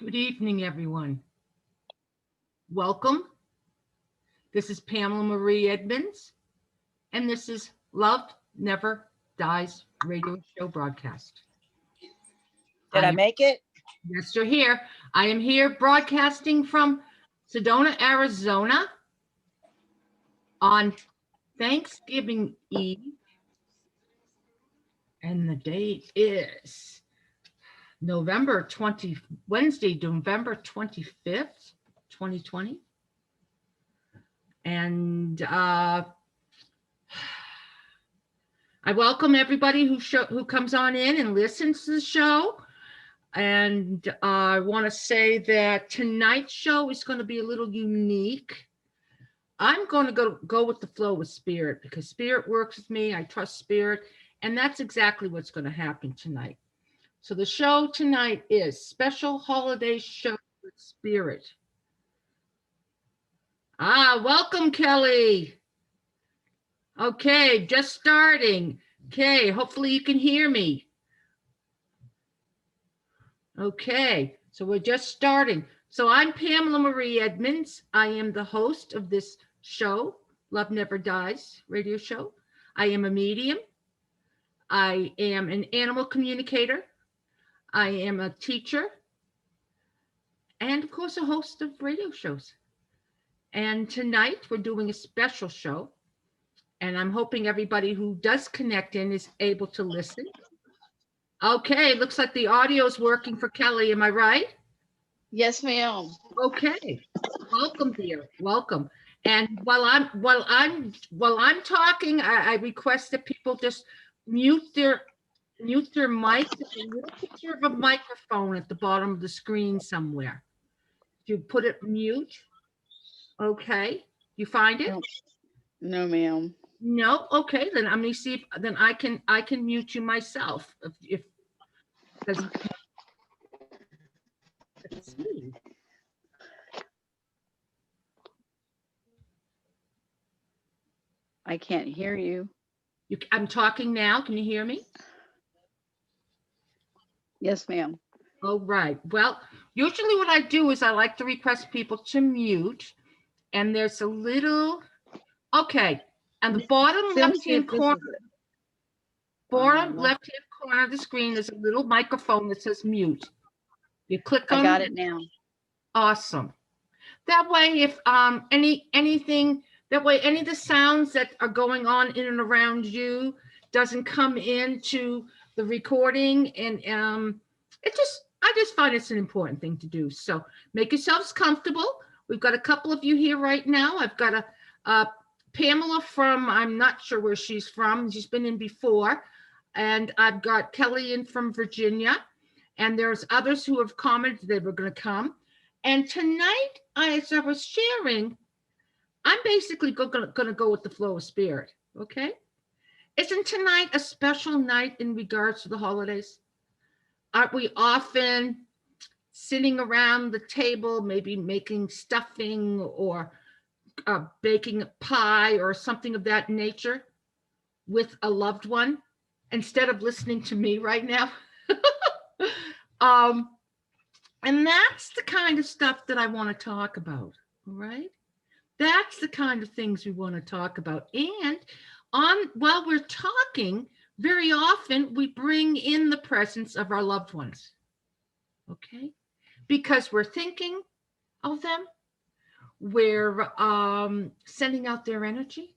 Good evening, everyone. Welcome. This is Pamela Marie Edmunds, and this is Love Never Dies radio show broadcast. Did I make it? Yes, you're here. I am here broadcasting from Sedona, Arizona on Thanksgiving Eve, and the date is Wednesday, November 25th, 2020. And I welcome everybody who comes on in and listens to the show. And I want to say that tonight's show is going to be a little unique. I'm going to go with the flow with Spirit because Spirit works with me. I trust Spirit. And that's exactly what's going to happen tonight. So the show tonight is Special Holiday Show with Spirit. Welcome, Kelly. Okay, just starting. Okay, hopefully you can hear me. Okay, so we're just starting. So I'm Pamela Marie Edmunds. I am the host of this show, Love Never Dies radio show. I am a medium. I am an animal communicator. I am a teacher. And of course, a host of radio shows. And tonight we're doing a special show. And I'm hoping everybody who does connect in is able to listen. Okay, looks like the audio is working for Kelly. Am I right? Yes, ma'am. Okay. Welcome, dear. Welcome. And while I'm talking, I request that people just mute their mic. There's a little picture of a microphone at the bottom of the screen somewhere. You put it mute. Okay. You find it? No, ma'am. No. Okay. Then I'm gonna see if then I can mute you myself if let's see. I can't hear you. I'm talking now. Can you hear me? Yes, ma'am. Oh, right. Well, usually what I do is I like to request people to mute. And there's a little, okay. And the bottom left-hand corner of the screen, there's a little microphone that says mute. You click on I got it now. Awesome. That way, if anything, that way any of the sounds that are going on in and around you doesn't come into the recording, and I just find it's an important thing to do. So make yourselves comfortable. We've got a couple of you here right now. I've got a Pamela from, I'm not sure where she's from. She's been in before. And I've got Kelly in from Virginia. And there's others who have commented they were going to come. And tonight, as I was sharing, I'm basically going to go with the flow of Spirit. Okay? Isn't tonight a special night in regards to the holidays? Aren't we often sitting around the table, maybe making stuffing or baking a pie or something of that nature with a loved one instead of listening to me right now? And that's the kind of stuff that I want to talk about, all right? That's the kind of things we want to talk about. And while we're talking, very often we bring in the presence of our loved ones, okay? Because we're thinking of them, we're sending out their energy,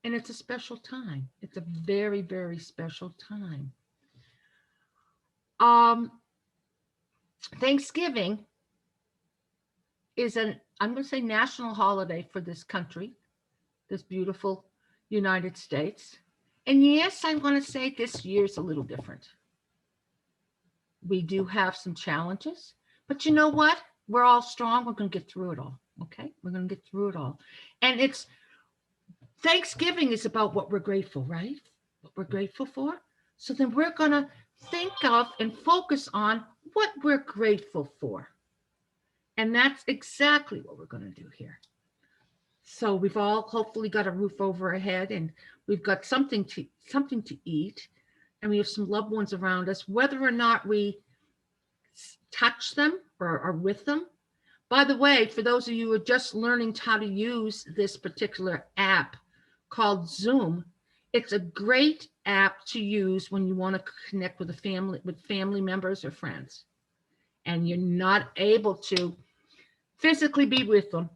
and it's a special time. It's a very, very special time. Thanksgiving is I'm going to say national holiday for this country, this beautiful United States. And yes, I want to say this year's a little different. We do have some challenges, but you know what? We're all strong. We're going to get through it all. Okay? We're going to get through it all. And Thanksgiving is about what we're grateful, right? What we're grateful for. So then we're going to think of and focus on what we're grateful for. And that's exactly what we're going to do here. So we've all hopefully got a roof over our head, and we've got something to eat, and we have some loved ones around us, whether or not we touch them or are with them. By the way, for those of you who are just learning how to use this particular app called Zoom, it's a great app to use when you want to connect with family members or friends, and you're not able to physically be with them.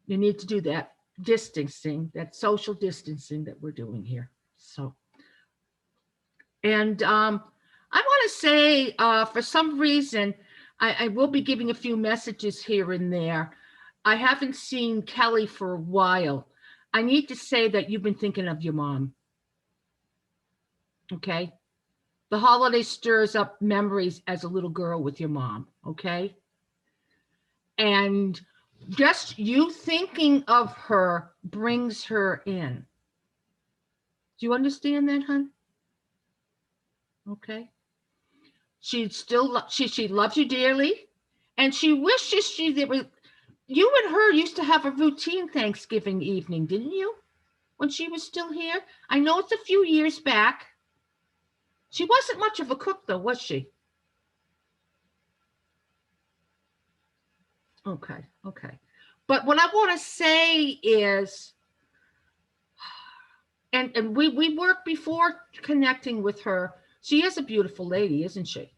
You need to do that distancing, that social distancing that we're doing here. So, and I want to say, for some reason, I will be giving a few messages here and there. I haven't seen Kelly for a while. I need to say that you've been thinking of your mom. Okay. The holiday stirs up memories as a little girl with your mom. Okay. And just you thinking of her brings her in. Do you understand that, hon? Okay. She loves you dearly, and she wishes there was. You and her used to have a routine Thanksgiving evening, didn't you? When she was still here, I know it's a few years back. She wasn't much of a cook, though, was she? Okay. But what I want to say is, and we worked before connecting with her. She is a beautiful lady, isn't she?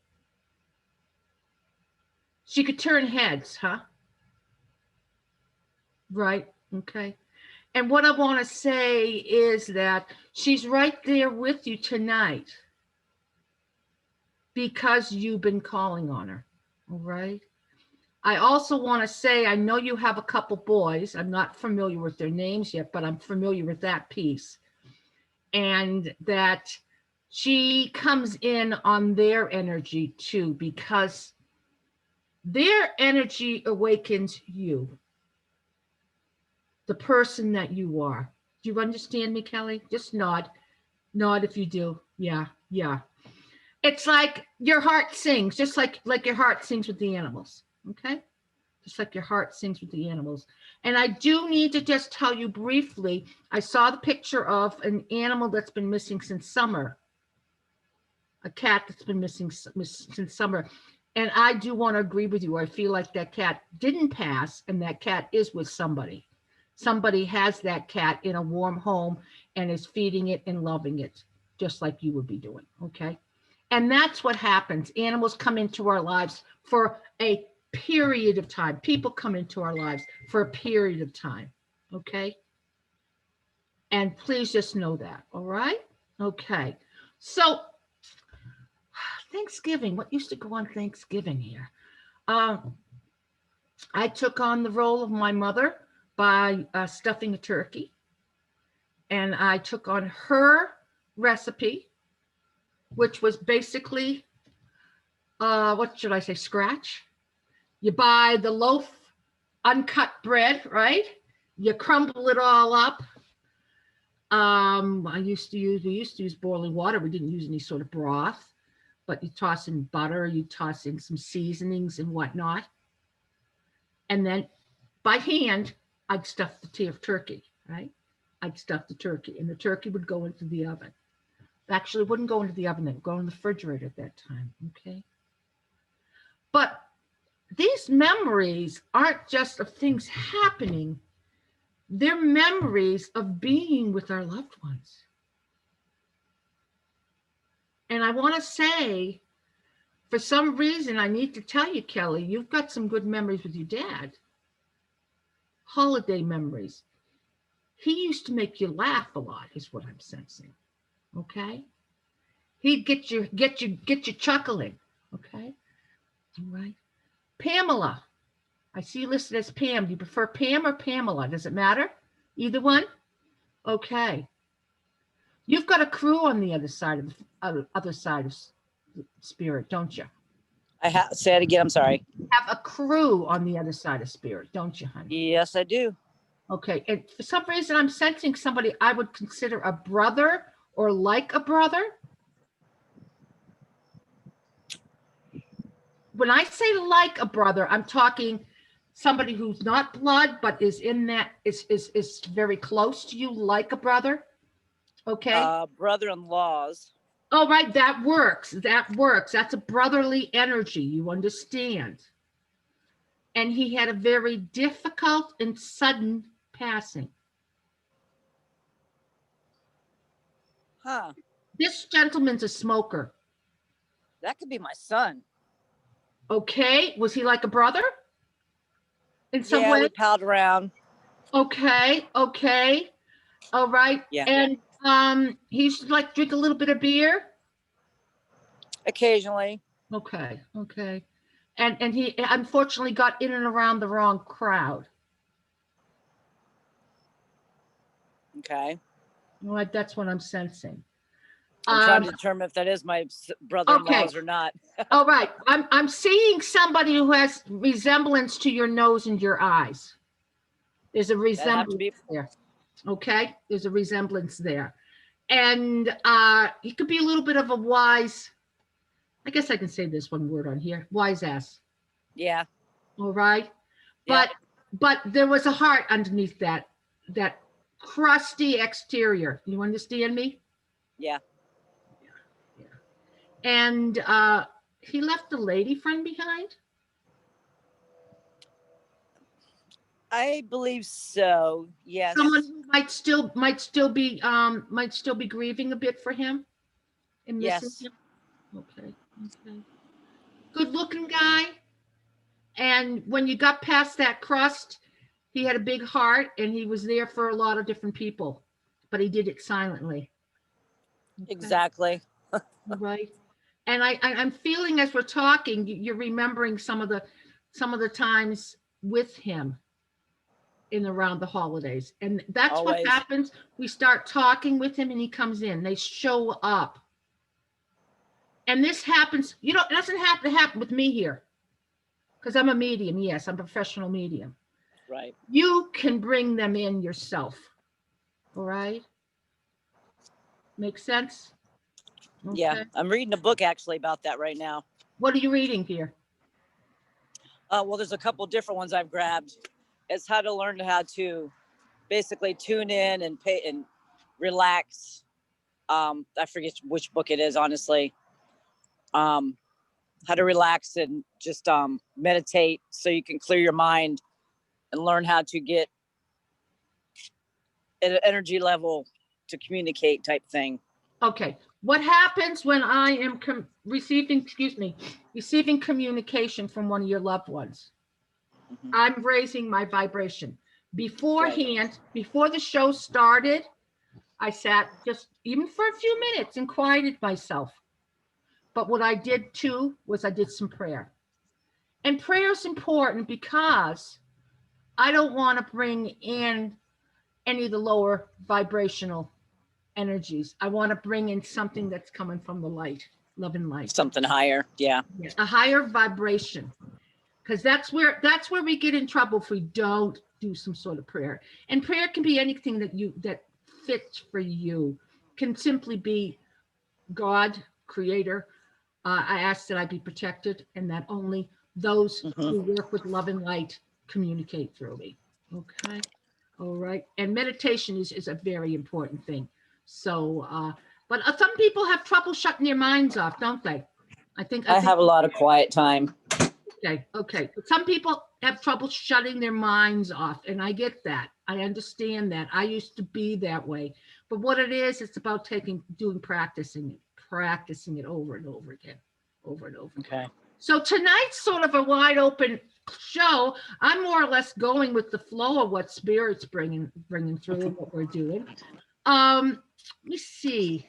She could turn heads, huh? Right. Okay. And what I want to say is that she's right there with you tonight because you've been calling on her. All right. I also want to say, I know you have a couple boys. I'm not familiar with their names yet, but I'm familiar with that piece. And that she comes in on their energy too, because their energy awakens you, the person that you are. Do you understand me, Kelly? Just nod. Nod if you do. Yeah. It's like your heart sings, just like your heart sings with the animals. Okay? Just like your heart sings with the animals. And I do need to just tell you briefly, I saw the picture of an animal that's been missing since summer. A cat that's been missing since summer. And I do want to agree with you. I feel like that cat didn't pass, and that cat is with somebody. Somebody has that cat in a warm home and is feeding it and loving it, just like you would be doing. Okay. And that's what happens. Animals come into our lives for a period of time. People come into our lives for a period of time. Okay. And please just know that. All right. Okay. So Thanksgiving, what used to go on Thanksgiving here? I took on the role of my mother by stuffing a turkey. And I took on her recipe, which was basically, what should I say, scratch. You buy the loaf, uncut bread, right? You crumble it all up. We used to use boiling water. We didn't use any sort of broth, but you toss in butter, you toss in some seasonings and whatnot. And then by hand, I'd stuff the turkey, right? I'd stuff the turkey, and the turkey would go into the oven. Actually, it wouldn't go into the oven, it would go in the refrigerator at that time, okay? But these memories aren't just of things happening. They're memories of being with our loved ones. And I want to say, for some reason, I need to tell you, Kelly, you've got some good memories with your dad. Holiday memories. He used to make you laugh a lot, is what I'm sensing. Okay? He'd get you chuckling. Okay? All right. Pamela. I see you listed as Pam. Do you prefer Pam or Pamela? Does it matter? Either one? Okay. You've got a crew on the other side of spirit, don't you? Say it again. I'm sorry. You have a crew on the other side of spirit, don't you, honey? Yes, I do. Okay. And for some reason, I'm sensing somebody I would consider a brother or like a brother. When I say like a brother, I'm talking somebody who's not blood, but is in that is very close to you, like a brother. Okay. Brother-in-laws. Oh, right. That works. That works. That's a brotherly energy. You understand. And he had a very difficult and sudden passing. Huh. This gentleman's a smoker. That could be my son. Okay. Was he like a brother in some Yeah, way? we palled around. Okay. Okay. All right. Yeah. And he used to like drink a little bit of beer. Occasionally. Okay. Okay. And he unfortunately got in and around the wrong crowd. Okay. All right. That's what I'm sensing. I'm trying to determine if that is my brother-in-law's or not. All right. I'm seeing somebody who has resemblance to your nose and your eyes. There's a resemblance there. Okay. There's a resemblance there. And he could be a little bit of a wise, I guess I can say this one word on here, wise ass. Yeah. All right. Yeah. But there was a heart underneath that crusty exterior. You understand me? Yeah. And he left a lady friend behind. I believe so. Yes. Someone who might still be grieving a bit for him and missing Yes. him. Okay. Okay. Good looking guy. And when you got past that crust, he had a big heart and he was there for a lot of different people, but he did it silently. Okay. Exactly. Right. And I'm feeling as we're talking, you're remembering some of the times with him in around the holidays. And that's Always. what happens. We start talking with him and he comes in. They show up. And this happens, it doesn't have to happen with me here. Because I'm a medium. Yes, I'm a professional medium. Right. You can bring them in yourself. All right. Make sense? Okay. Yeah. I'm reading a book actually about that right now. What are you reading here? Well, there's a couple different ones I've grabbed. It's how to learn how to basically tune in and pay and relax. I forget which book it is, honestly. How to relax and just meditate so you can clear your mind and learn how to get at an energy level to communicate type thing. Okay. What happens when I am receiving communication from one of your loved ones? Mm-hmm. I'm raising my vibration. Beforehand, before the show started, I sat just even for a few minutes and quieted myself. But what I did too was I did some prayer. And prayer is important because I don't want to bring in any of the lower vibrational energies. I want to bring in something that's coming from the light, love and light. Something higher. Yeah. A higher vibration. Because that's where we get in trouble if we don't do some sort of prayer. And prayer can be anything that fits for you. Can simply be God, creator. I ask that I be protected and that only those who work with love and light communicate through me. Okay. All right. And meditation is a very important thing. So, but some people have trouble shutting their minds off, don't they? I think I have a lot of quiet time. Okay. But some people have trouble shutting their minds off, and I get that. I understand that. I used to be that way. But what it is, it's about practicing it over and over again, over and over. Okay. So tonight's sort of a wide open show. I'm more or less going with the flow of what Spirit's bringing through and what we're doing. Let me see.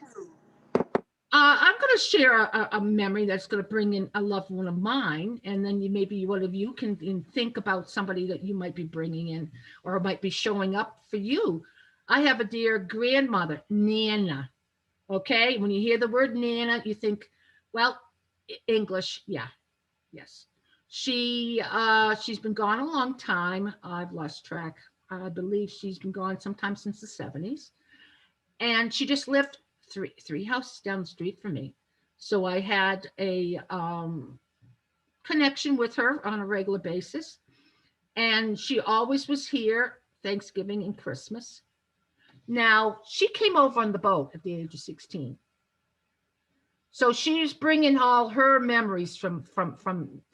I'm going to share a memory that's going to bring in a loved one of mine, and then maybe one of you can think about somebody that you might be bringing in or might be showing up for you. I have a dear grandmother, Nana. Okay, when you hear the word Nana, you think, well, English, yeah, yes. She's been gone a long time. I've lost track. I believe she's been gone sometime since the 70s, and she just lived three houses down the street from me. So I had a connection with her on a regular basis. And she always was here Thanksgiving and Christmas. Now, she came over on the boat at the age of 16. So she's bringing all her memories from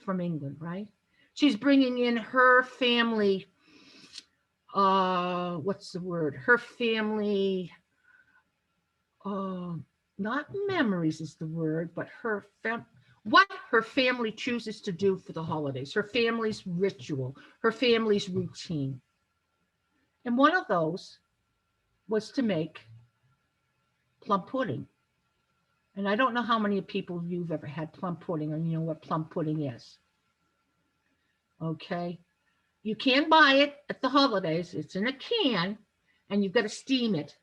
England, right? She's bringing in her family. What's the word? Her family. Not memories is the word, but what her family chooses to do for the holidays, her family's ritual, her family's routine. And one of those was to make plum pudding. And I don't know how many people of you've ever had plum pudding or you know what plum pudding is. Okay. You can buy it at the holidays. It's in a can and you've got to steam it.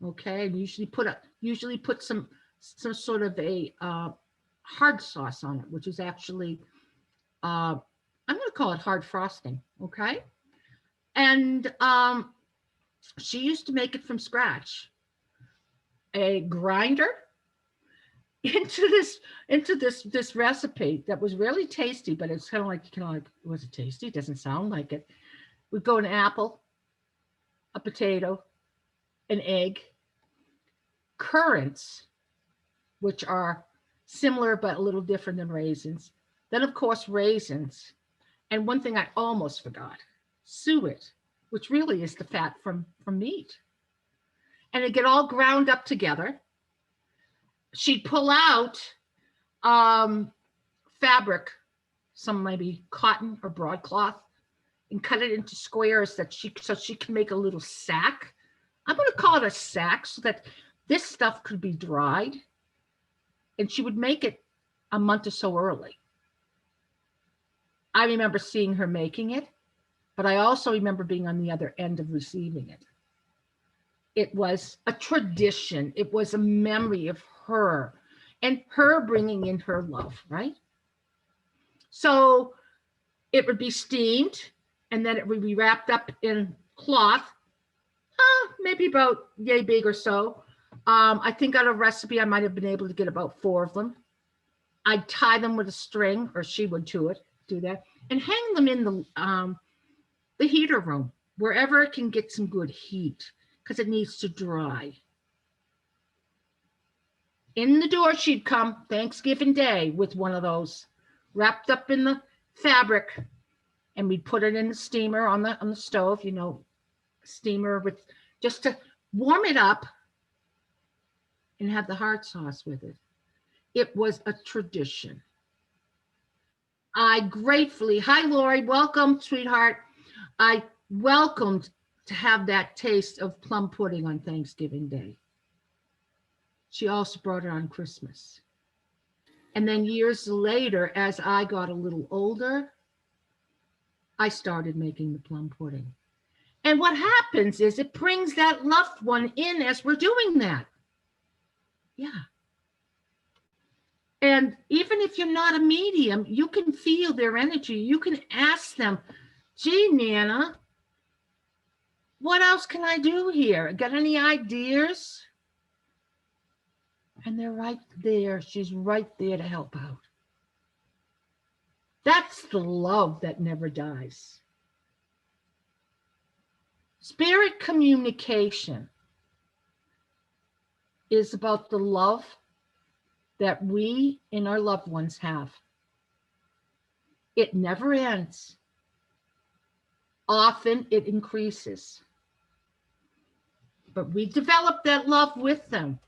Okay. And usually put some sort of a hard sauce on it, which is actually, I'm going to call it hard frosting. Okay. And she used to make it from scratch. A grinder into this recipe that was really tasty, but it's kind of like, was it tasty? It doesn't sound like it. We'd go an apple, a potato, an egg, currants, which are similar but a little different than raisins. Then, of course, raisins. And one thing I almost forgot, suet, which really is the fat from meat. And it get all ground up together. She'd pull out fabric, some maybe cotton or broadcloth, and cut it into squares so she can make a little sack. I'm going to call it a sack so that this stuff could be dried. And she would make it a month or so early. I remember seeing her making it, but I also remember being on the other end of receiving it. It was a tradition. It was a memory of her and her bringing in her love, right? So it would be steamed and then it would be wrapped up in cloth, maybe about yay big or so. I think on a recipe, I might have been able to get about 4 of them. I'd tie them with a string, or she would do that, and hang them in the heater room, wherever it can get some good heat, because it needs to dry. In the door, she'd come Thanksgiving Day with one of those wrapped up in the fabric, and we'd put it in the steamer on the stove, steamer with just to warm it up and have the hard sauce with it. It was a tradition. I gratefully, hi Lori, welcome, sweetheart. I welcomed to have that taste of plum pudding on Thanksgiving Day. She also brought it on Christmas. And then years later, as I got a little older, I started making the plum pudding. And what happens is it brings that loved one in as we're doing that. Yeah. And even if you're not a medium, you can feel their energy. You can ask them, gee, Nana, what else can I do here? Got any ideas? And they're right there. She's right there to help out. That's the love that never dies. Spirit communication is about the love that we and our loved ones have. It never ends. Often it increases. But we develop that love with them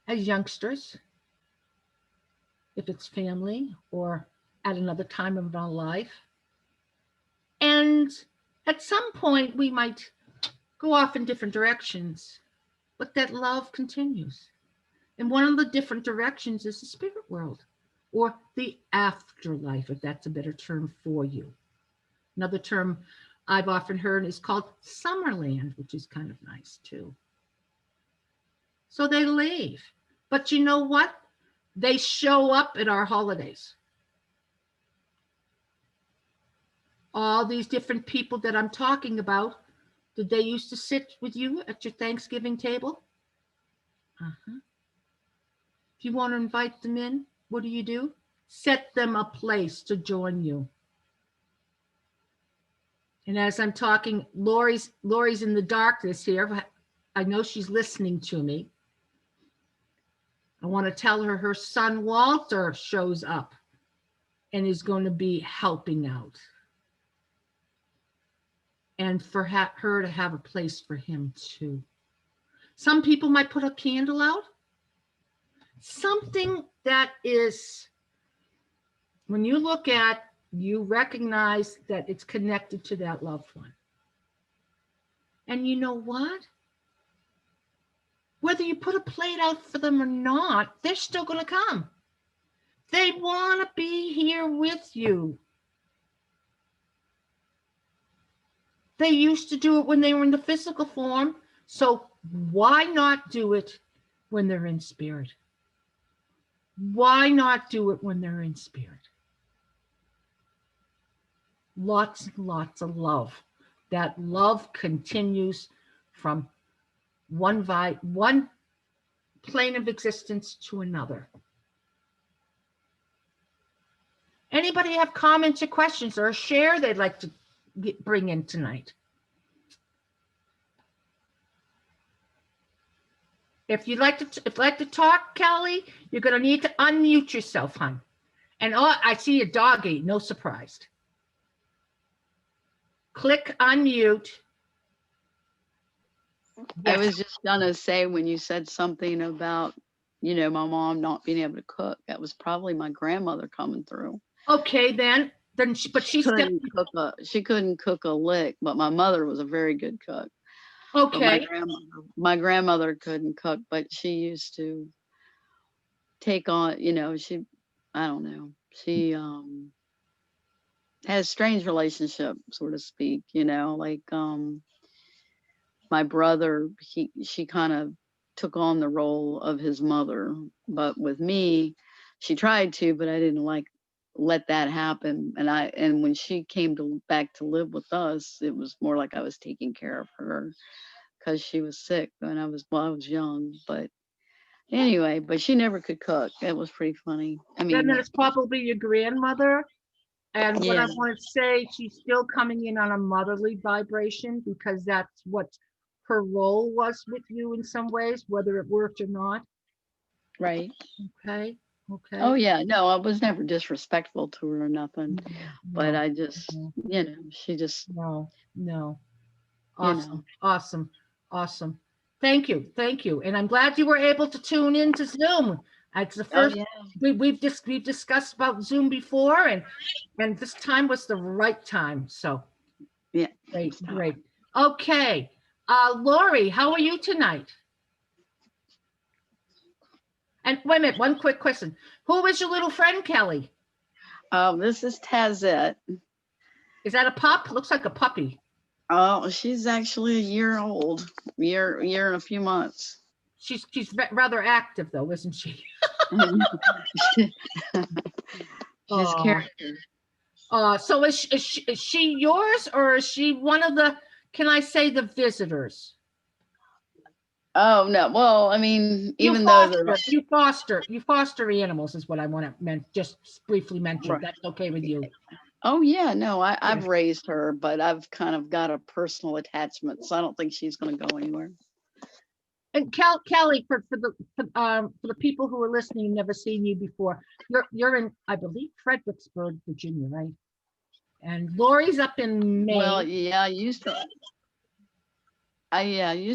as youngsters, if it's family or at another time of our life. And at some point, we might go off in different directions, but that love continues. And one of the different directions is the spirit world or the afterlife, if that's a better term for you. Another term I've often heard is called Summerland, which is kind of nice too. So they leave. But you know what? They show up at our holidays. All these different people that I'm talking about, did they used to sit with you at your Thanksgiving table? Uh-huh. If you want to invite them in, what do? Set them a place to join you. And as I'm talking, Lori's in the darkness here. I know she's listening to me. I want to tell her son Walter shows up and is going to be helping out. And for her to have a place for him too. Some people might put a candle out. Something that is, when you look at, you recognize that it's connected to that loved one. And you know what? Whether you put a plate out for them or not, they're still going to come. They want to be here with you. They used to do it when they were in the physical form. So why not do it when they're in spirit? Why not do it when they're in spirit? Lots and lots of love. That love continues from one plane of existence to another. Anybody have comments or questions or a share they'd like to bring in tonight? If you'd like to talk, Kelly, you're going to need to unmute yourself, hon. And I see a doggy, no surprise. Click unmute. I was just gonna say, when you said something about, my mom not being able to cook, that was probably my grandmother coming through. Okay, then she couldn't cook a lick, but my mother was a very good cook. Okay. My grandmother couldn't cook, but she used to take on, she had a strange relationship, so to speak, like my brother, she kind of took on the role of his mother, but with me, she tried to, but I didn't let that happen. And when she came back to live with us, it was more like I was taking care of her because she was sick when I was young. But anyway, but she never could cook. It was pretty funny. I mean, then it's probably your grandmother. And what I yeah. want to say, she's still coming in on a motherly vibration because that's what her role was with you in some ways, whether it worked or not. Right. Okay. Oh yeah, no, I was never disrespectful to her or nothing, but I just, she just. No. Awesome. Thank you. And I'm glad you were able to tune in to Zoom. It's the first. We've discussed about Zoom before, and this time was the right time. So yeah, great. Okay, Lori, how are you tonight? And wait a minute, one quick question. Who is your little friend, Kelly? This is Tazette. Is that a pup? Looks like a puppy. Oh, she's actually a year old. Year and a few months. She's rather active though, isn't she? She's character. So is she yours, or is she one of the, can I say, the visitors? Oh no, well, I mean, even though you foster animals is what I want to just briefly mention. Right. That's okay with you? Oh yeah, no, I've raised her, but I've kind of got a personal attachment, so I don't think she's going to go anywhere. And Kelly, for the people who are listening and never seen you before, you're in, I believe, Fredericksburg, Virginia, right? And Lori's up in Maine. Well, yeah, I used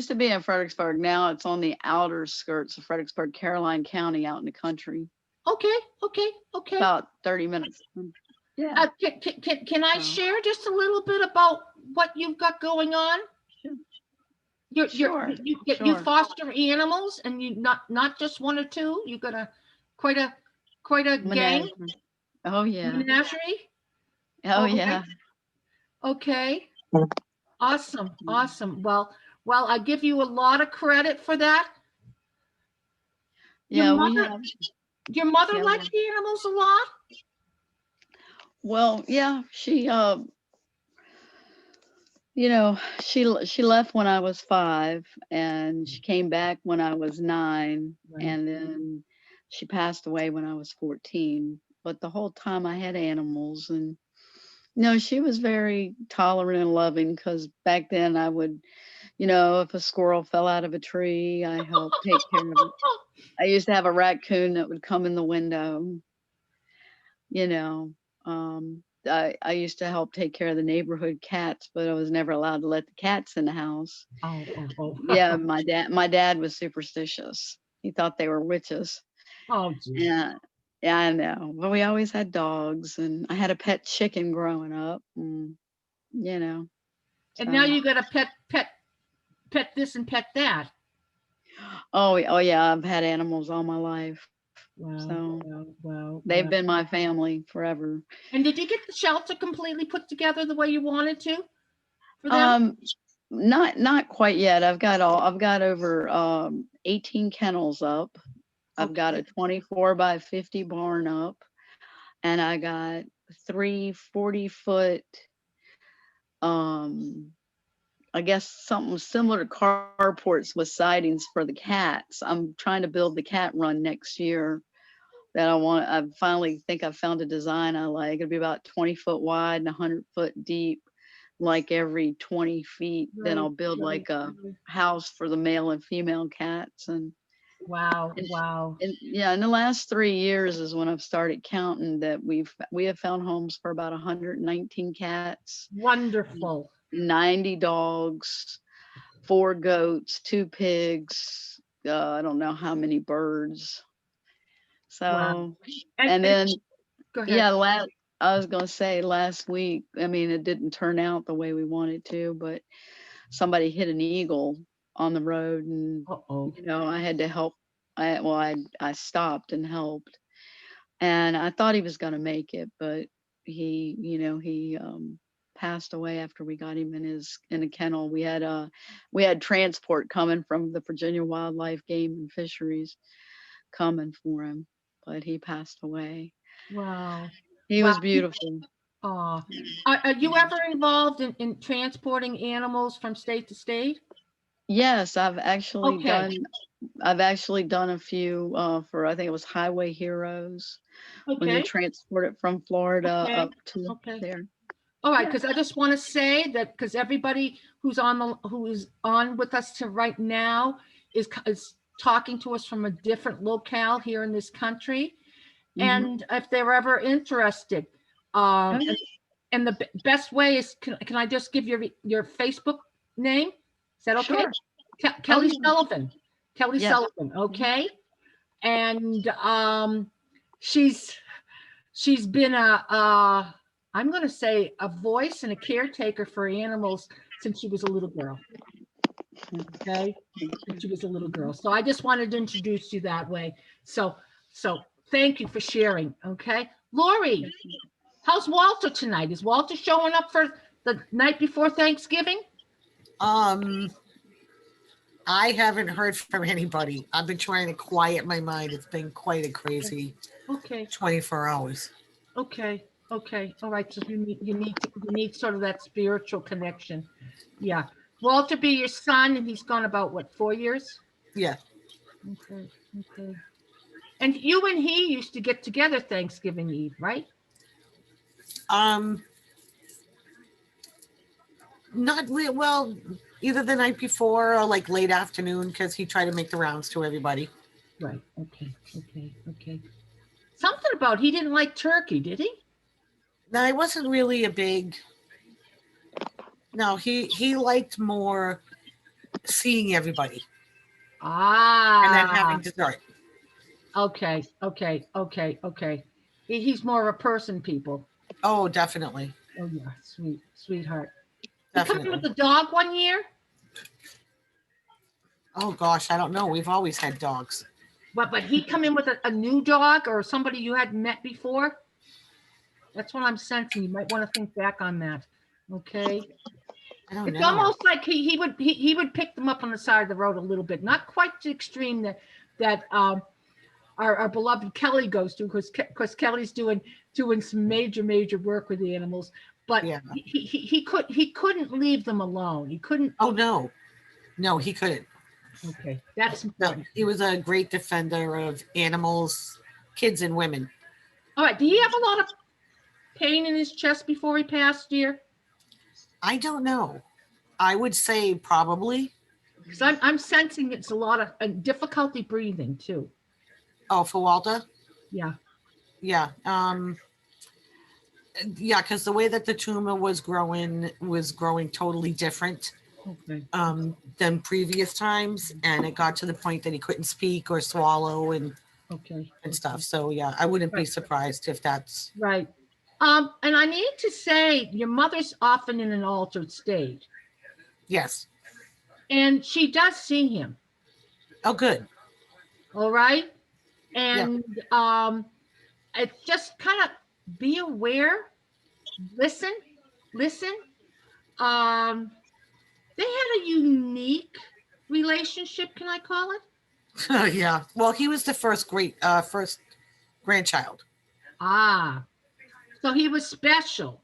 to be in Fredericksburg. Now it's on the outer skirts of Fredericksburg, Caroline County, out in the country. Okay. About 30 minutes. Yeah. Can I share just a little bit about what you've got going on? Sure. You foster animals, and you not just one or two. You got quite a gang. Oh yeah. Menagerie. Oh yeah. Okay. Awesome. Well, I give you a lot of credit for that. Yeah, your mother likes the animals a lot. Well, yeah, she she left when I was 5, and she came back when I was 9, right. And then she passed away when I was 14. But the whole time I had animals, and she was very tolerant and loving, because back then I would, if a squirrel fell out of a tree, I helped take care of it. I used to have a raccoon that would come in the window. You know, I used to help take care of the neighborhood cats, but I was never allowed to let the cats in the house. Oh. Yeah, my dad was superstitious. He thought they were witches. Oh, geez. Yeah, I know. But we always had dogs, and I had a pet chicken growing up, and you know. And now So. you got a pet this and pet that. Oh yeah, I've had animals all my life. Wow, So wow. they've been my family forever. And did you get the shelter completely put together the way you wanted to for them? Not quite yet. I've got over 18 kennels up. I've got a 24 by 50 barn up, and I got 3 40-foot, I guess something similar to carports with sidings for the cats. I'm trying to build the cat run next year that I finally think I found a design I like. It'll be about 20-foot wide and 100-foot deep, like every 20 feet. Then I'll build like a house for the male and female cats. And Wow. and yeah, in the last 3 years is when I've started counting that we have found homes for about 119 cats. Wonderful. 90 dogs, 4 goats, 2 pigs, I don't know how many birds. So, Wow. and then, go ahead. yeah, I was going to say last week, I mean, it didn't turn out the way we wanted to, but somebody hit an eagle on the road, and, you know, I had to help. I stopped and helped, and I thought he was going to make it, but he passed away after we got him in a kennel. We had transport coming from the Virginia Wildlife Game and Fisheries coming for him, but he passed away. Wow. He was beautiful. Are you ever involved in transporting animals from state to state? Yes, I've actually done a few for, I think it was Highway Heroes, when they transported from Florida up to there. All right, because I just want to say that because everybody who is on with us right now is talking to us from a different locale here in this country, and if they're ever interested, and the best way is, can I just give your Facebook name? Is that okay? Sure. Kelly Sullivan. Kelly Sullivan. Okay, and she's been I'm going to say a voice and a caretaker for animals since she was a little girl. Okay, since she was a little girl. So I just wanted to introduce you that way. So thank you for sharing. Okay, Lori, how's Walter tonight? Is Walter showing up for the night before Thanksgiving? I haven't heard from anybody. I've been trying to quiet my mind. It's been quite a crazy 24 hours. Okay. All right. So you need sort of that spiritual connection. Yeah. Walter be your son, and he's gone about what, 4 years? Yeah. Okay. And you and he used to get together Thanksgiving Eve, right? Not really. Well, either the night before or like late afternoon, because he tried to make the rounds to everybody. Right. Okay. Something about he didn't like turkey, did he? No, he wasn't really a big. No, he liked more seeing everybody. And then having dessert. Okay. He's more of a person, people. Oh, definitely. Oh yeah, sweetheart. Definitely. You come in with the dog one year? Oh gosh, I don't know. We've always had dogs. But he come in with a new dog or somebody you hadn't met before? That's what I'm sensing. You might want to think back on that. Okay. It's almost like he would pick them up on the side of the road a little bit, not quite to the extreme that our beloved Kelly goes to, because Kelly's doing some major work with the animals. But he couldn't leave them alone. He couldn't. Oh no, he couldn't. Okay, that's important. No, he was a great defender of animals, kids, and women. All right. Did he have a lot of pain in his chest before he passed, dear? I don't know. I would say probably. Because I'm sensing it's a lot of difficulty breathing too. Oh, for Walter? Yeah. Yeah. Yeah, because the way that the tumor was growing totally different Okay. Than previous times, and it got to the point that he couldn't speak or swallow and Okay. stuff. So yeah, I wouldn't be Right. surprised if that's Right. And I need to say, your mother's often in an altered state, yes. and she does see him. Oh, good. All right. Yeah. And it's just kind of be aware, listen. Um, they had a unique relationship, can I call it? Yeah. Well, he was the first grandchild. Ah, so he was special.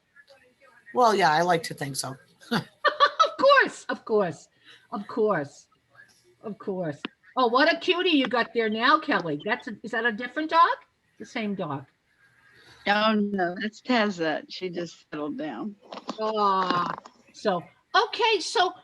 Well, yeah, I like to think so. Of course. Oh, what a cutie you got there now, Kelly. Is that a different dog? The same dog. Oh no, that's Tessa. She just settled down. So okay, so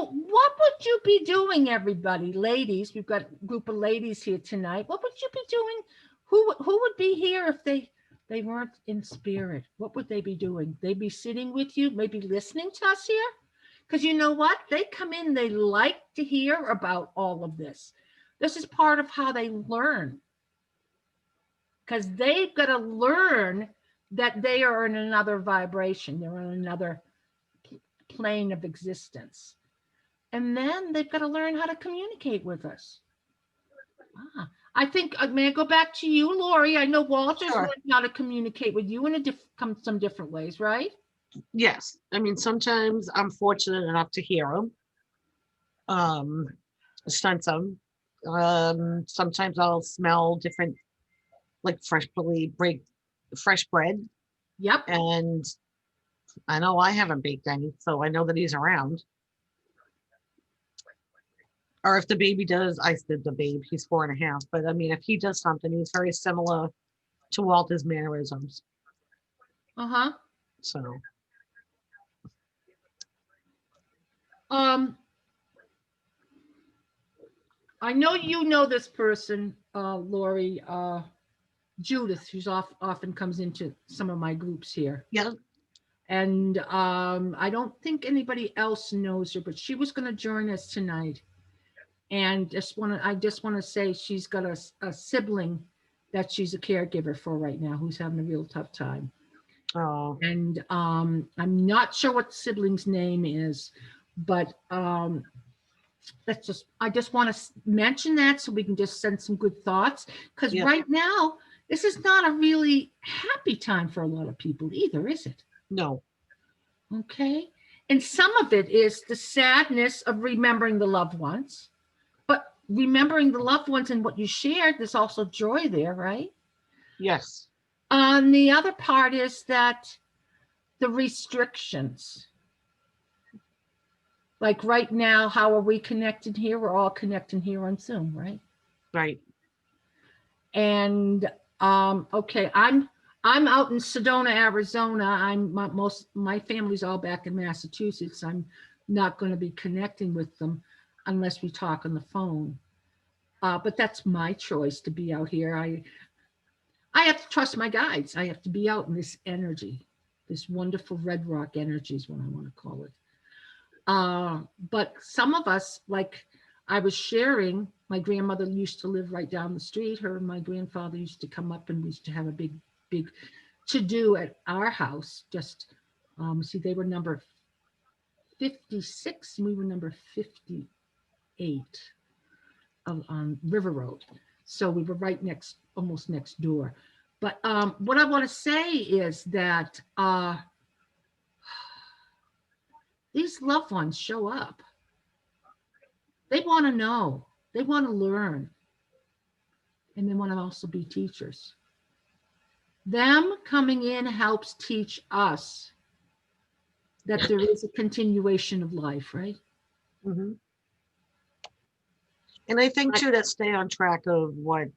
what would you be doing, everybody? Ladies, we've got a group of ladies here tonight. What would you be doing? Who would be here if they weren't in spirit? What would they be doing? They'd be sitting with you, maybe listening to us here? Because you know what? They come in, they like to hear about all of this. This is part of how they learn. Because they've got to learn that they are in another vibration. They're on another plane of existence. And then they've got to learn how to communicate with us. I think, may I go back to you, Lori? I know Walter's learned how to communicate with you in some different ways, right? Yes. I mean, sometimes I'm fortunate enough to hear them, sense them. Sometimes I'll smell different, like fresh bread. Yep. And I know I haven't baked any, so I know that he's around. Or if the baby does, I said the babe, he's 4.5. But I mean, if he does something, he's very similar to Walter's mannerisms. Uh-huh. So. I know you know this person, Lori, Judith, who's often comes into some of my groups here. Yeah. And I don't think anybody else knows her, but she was going to join us tonight. And I just want to say she's got a sibling that she's a caregiver for right now who's having a real tough time. Oh. And I'm not sure what the sibling's name is, but I just want to mention that so we can just send some good thoughts, because right now this is not a really happy time for a lot of people either, is it? No. Okay. And some of it is the sadness of remembering the loved ones, but remembering the loved ones and what you shared, there's also joy there, right? Yes. The other part is that the restrictions. Like right now, how are we connected here? We're all connecting here on Zoom, right? Right. And okay, I'm out in Sedona, Arizona. My family's all back in Massachusetts. I'm not going to be connecting with them unless we talk on the phone. But that's my choice to be out here. I have to trust my guides. I have to be out in this energy, this wonderful red rock energy is what I want to call it. But some of us, like I was sharing, my grandmother used to live right down the street. Her and my grandfather used to come up, and we used to have a big to-do at our house. Just see, they were number 56 and we were number 58 on River Road. So we were right almost next door. But what I want to say is that these loved ones show up. They want to know. They want to learn. And they want to also be teachers. Them coming in helps teach us that there is a continuation of life, right? Mm-hmm. And I think too, that stay on track of what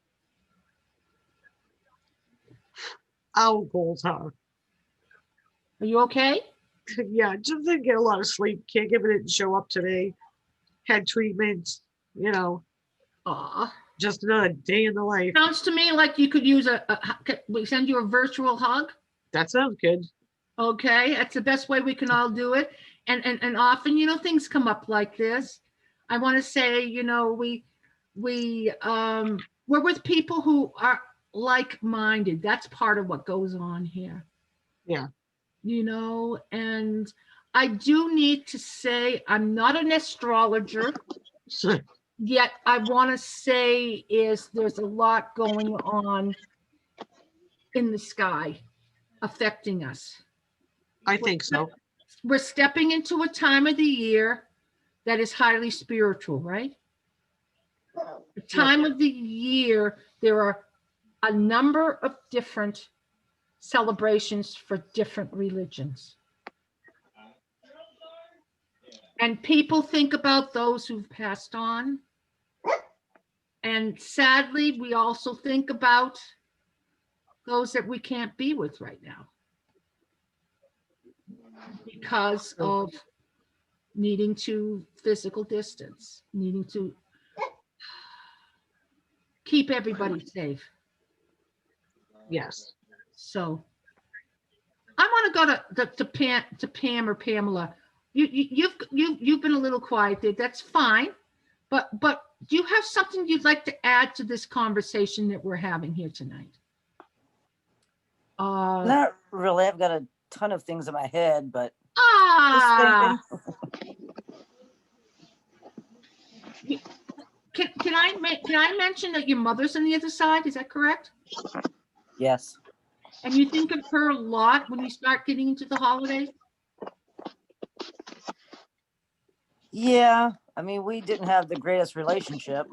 our goals are. Are you okay? Yeah, just didn't get a lot of sleep. Caregiver didn't show up today. had treatment, you know, Aw. just another day in the life. Sounds to me like you could use we send you a virtual hug. That sounds good. Okay, that's the best way we can all do it. And often, things come up like this. I want to say, we're with people who are like-minded. That's part of what goes on here. Yeah. And I do need to say I'm not an astrologer. Yet I want to say there's a lot going on in the sky affecting us. I think so. We're stepping into a time of the year that is highly spiritual, right? The time of the year, there are a number of different celebrations for different religions. And people think about those who've passed on. And sadly, we also think about those that we can't be with right now because of needing to physical distance, needing to keep everybody safe. Yes. So I want to go to Pam or Pamela. You've been a little quiet there. That's fine. But do you have something you'd like to add to this conversation that we're having here tonight? Not really. I've got a ton of things in my head, but can I mention that your mother's on the other side? Is that correct? Yes. And you think of her a lot when you start getting into the holidays? Yeah. I mean, we didn't have the greatest relationship.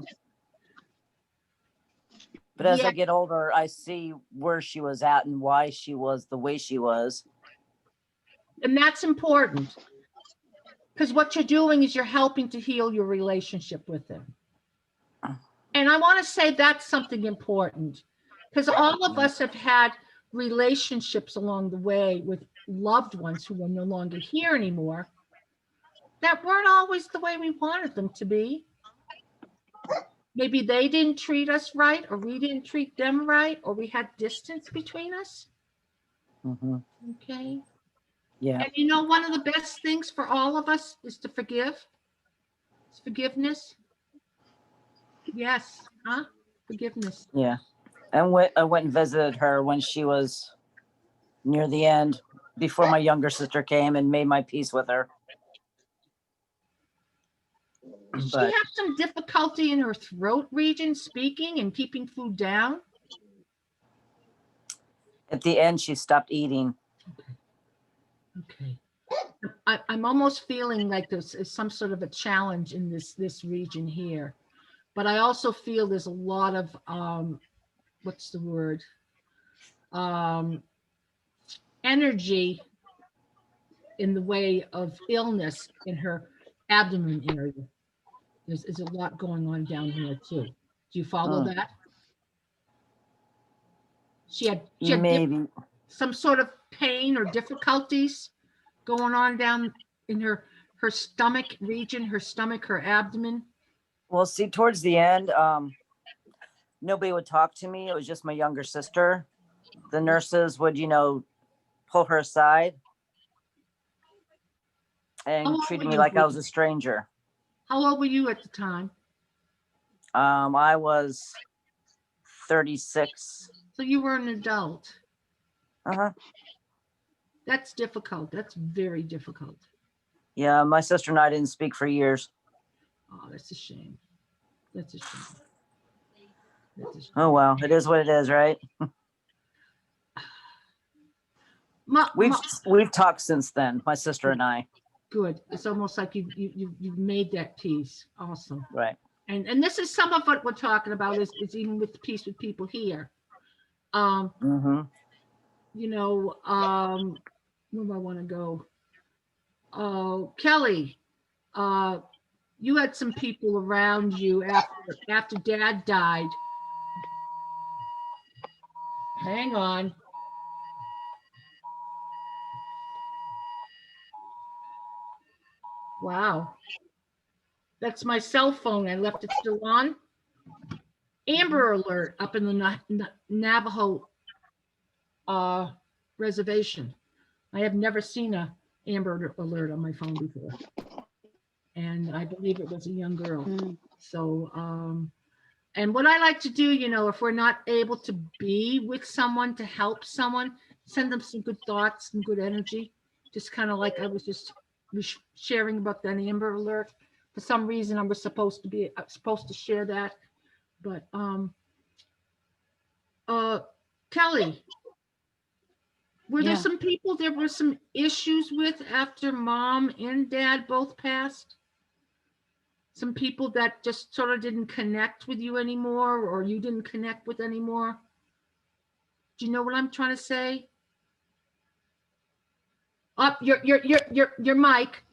But as I get older, I see where she was at and why she was the way she was. And that's important. Because what you're doing is you're helping to heal your relationship with them. And I want to say that's something important. Because all of us have had relationships along the way with loved ones who are no longer here anymore that weren't always the way we wanted them to be. Maybe they didn't treat us right, or we didn't treat them right, or we had distance between us. Mm-hmm. Okay. Yeah. And one of the best things for all of us is to forgive. It's forgiveness. Yes. Huh? Forgiveness. Yeah. And I went and visited her when she was near the end, before my younger sister came, and made my peace with her. Did she have some difficulty in her throat region speaking and keeping food down? At the end, she stopped eating. Okay. I'm almost feeling like there's some sort of a challenge in this region here. But I also feel there's a lot of, what's the word? Energy in the way of illness in her abdomen area. There's a lot going on down here too. Do you follow that? She had maybe some sort of pain or difficulties going on down in her stomach region, her abdomen. Well, see, towards the end, nobody would talk to me. It was just my younger sister. The nurses would, pull her aside and treated me like I was a stranger. How old were you at the time? I was 36. So you were an adult. Uh-huh. That's difficult. That's very difficult. Yeah, my sister and I didn't speak for years. Oh, that's a shame. That's a shame. Oh, well, it is what it is, right? We've talked since then, my sister and I. Good. It's almost like you've made that peace. Awesome. Right. And this is some of what we're talking about is even with the peace with people here. Mm-hmm. Where do I want to go? Kelly, you had some people around you after Dad died. Hang on. Wow. That's my cell phone. I left it still on. Amber Alert up in the Navajo reservation. I have never seen a Amber Alert on my phone before. And I believe it was a young girl. So, and what I like to do, if we're not able to be with someone to help someone, send them some good thoughts and good energy. Just kind of like I was just sharing about that Amber Alert. For some reason, I was supposed to share that. But Kelly, were there some people there were some issues with after mom and dad both passed? Some people that just sort of didn't connect with you anymore, or you didn't connect with anymore? Do you know what I'm trying to say? Up your mic.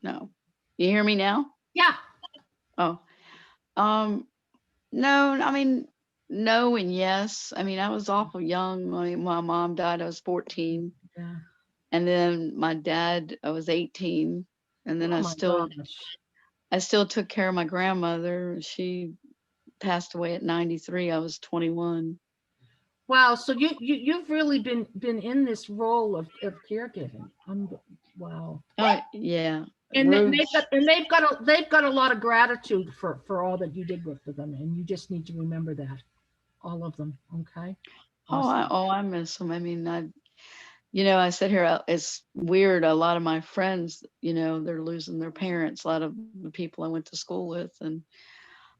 No. You hear me now? Yeah. Oh. No, I mean, no and yes. I mean, I was awful young. My mom died, I was 14. Yeah. And then my dad, I was 18. And then I still took care of my grandmother. She passed away at 93. I was 21. Wow. So you've really been in this role of caregiving. Wow. Yeah. And they've got a lot of gratitude for all that you did with them, and you just need to remember that, all of them. Okay. Awesome. I miss them. I mean, I sit here. It's weird. A lot of my friends, they're losing their parents. A lot of the people I went to school with, and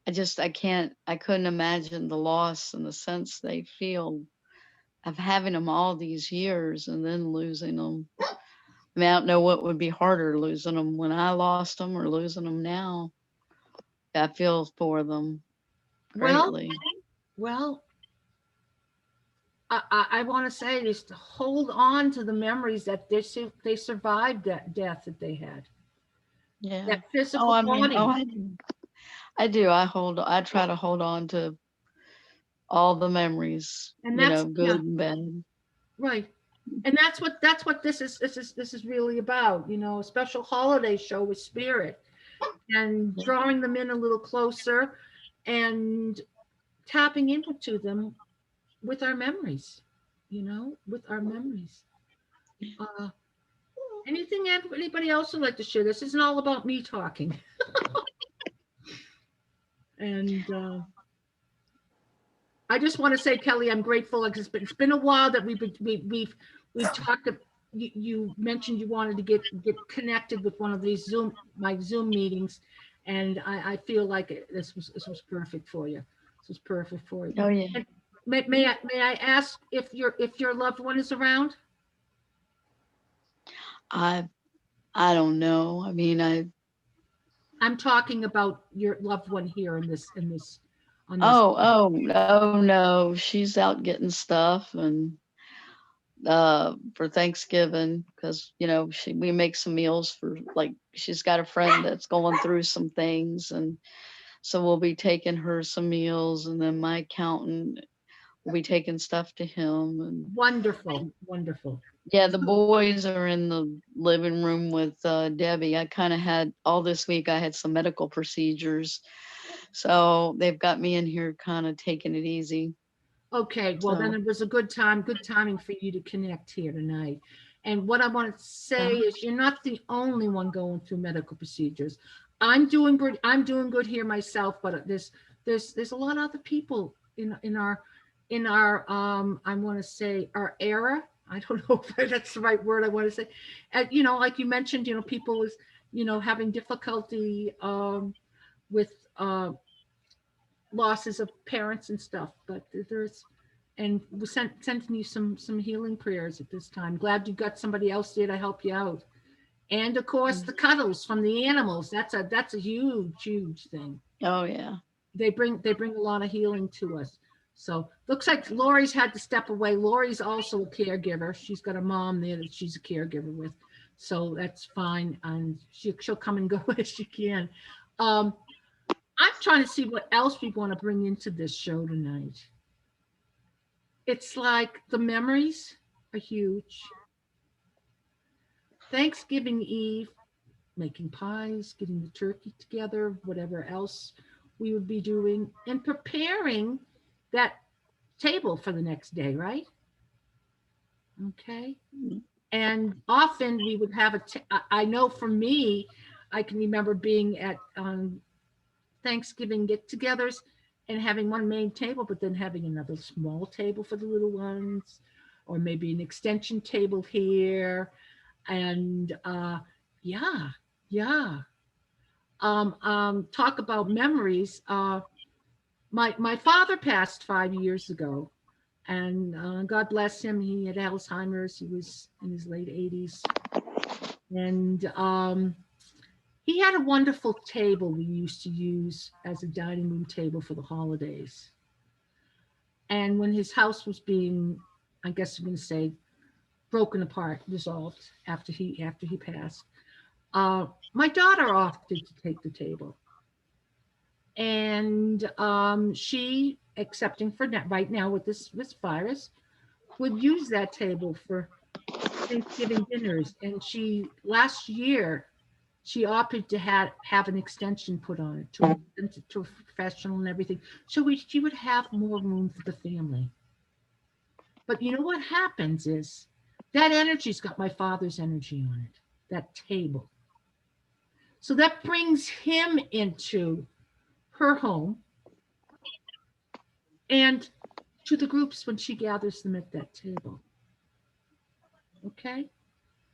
I couldn't imagine the loss and the sense they feel of having them all these years and then losing them. I mean, I don't know what would be harder, losing them when I lost them or losing them now. I feel for them greatly. Well, I want to say is to hold on to the memories that they survived that death that they had. Yeah. That physical body. I do. I try to hold on to all the memories, and that's good and bad. Right. And that's what this is really about, a special holiday show with spirit and drawing them in a little closer and tapping into them with our memories, with our memories. Anything anybody else would like to share? This isn't all about me talking. And I just want to say, Kelly, I'm grateful. Like it's been a while that we've talked. You mentioned you wanted to get connected with one of these Zoom meetings, and I feel like this was perfect for you. This was perfect for you. Oh yeah. And may I ask if your loved one is around? I don't know. I mean, I'm talking about your loved one here in this. Oh no, she's out getting stuff and for Thanksgiving because we make some meals for, like, she's got a friend that's going through some things, and so we'll be taking her some meals, and then my accountant will be taking stuff to him. And wonderful. Yeah, the boys are in the living room with Debbie. I kind of had all this week, I had some medical procedures. So they've got me in here kind of taking it easy. Okay, well, then it was a good timing for you to connect here tonight. And what I want to say is you're not the only one going through medical procedures. I'm doing good here myself, but there's a lot of other people in our I want to say our era. I don't know if that's the right word I want to say. Like you mentioned, people is, having difficulty with losses of parents and stuff, but we're sending you some healing prayers at this time. Glad you got somebody else there to help you out. And of course the cuddles from the animals. That's a huge thing. Oh yeah. They bring a lot of healing to us. So looks like Lori's had to step away. Lori's also a caregiver. She's got a mom there that she's a caregiver with. So that's fine. And she'll come and go as she can. I'm trying to see what else we want to bring into this show tonight. It's like the memories are huge. Thanksgiving Eve making pies, getting the turkey together, whatever else we would be doing, and preparing that table for the next day, right? Okay. And often we would have I know for me, I can remember being at Thanksgiving get-togethers and having one main table, but then having another small table for the little ones, or maybe an extension table here. And yeah, yeah. Talk about memories. My father passed 5 years ago, and God bless him. He had Alzheimer's. He was in his late 80s, and he had a wonderful table we used to use as a dining room table for the holidays. And when his house was being, I guess I'm going to say, broken apart, dissolved after he passed, my daughter opted to take the table, and she, accepting for right now with this virus, would use that table for Thanksgiving dinners. And she last year she opted to have an extension put on it to a professional and everything, so she would have more room for the family. But you know what happens is that energy's got my father's energy on it, that table. So that brings him into her home and to the groups when she gathers them at that table. Okay?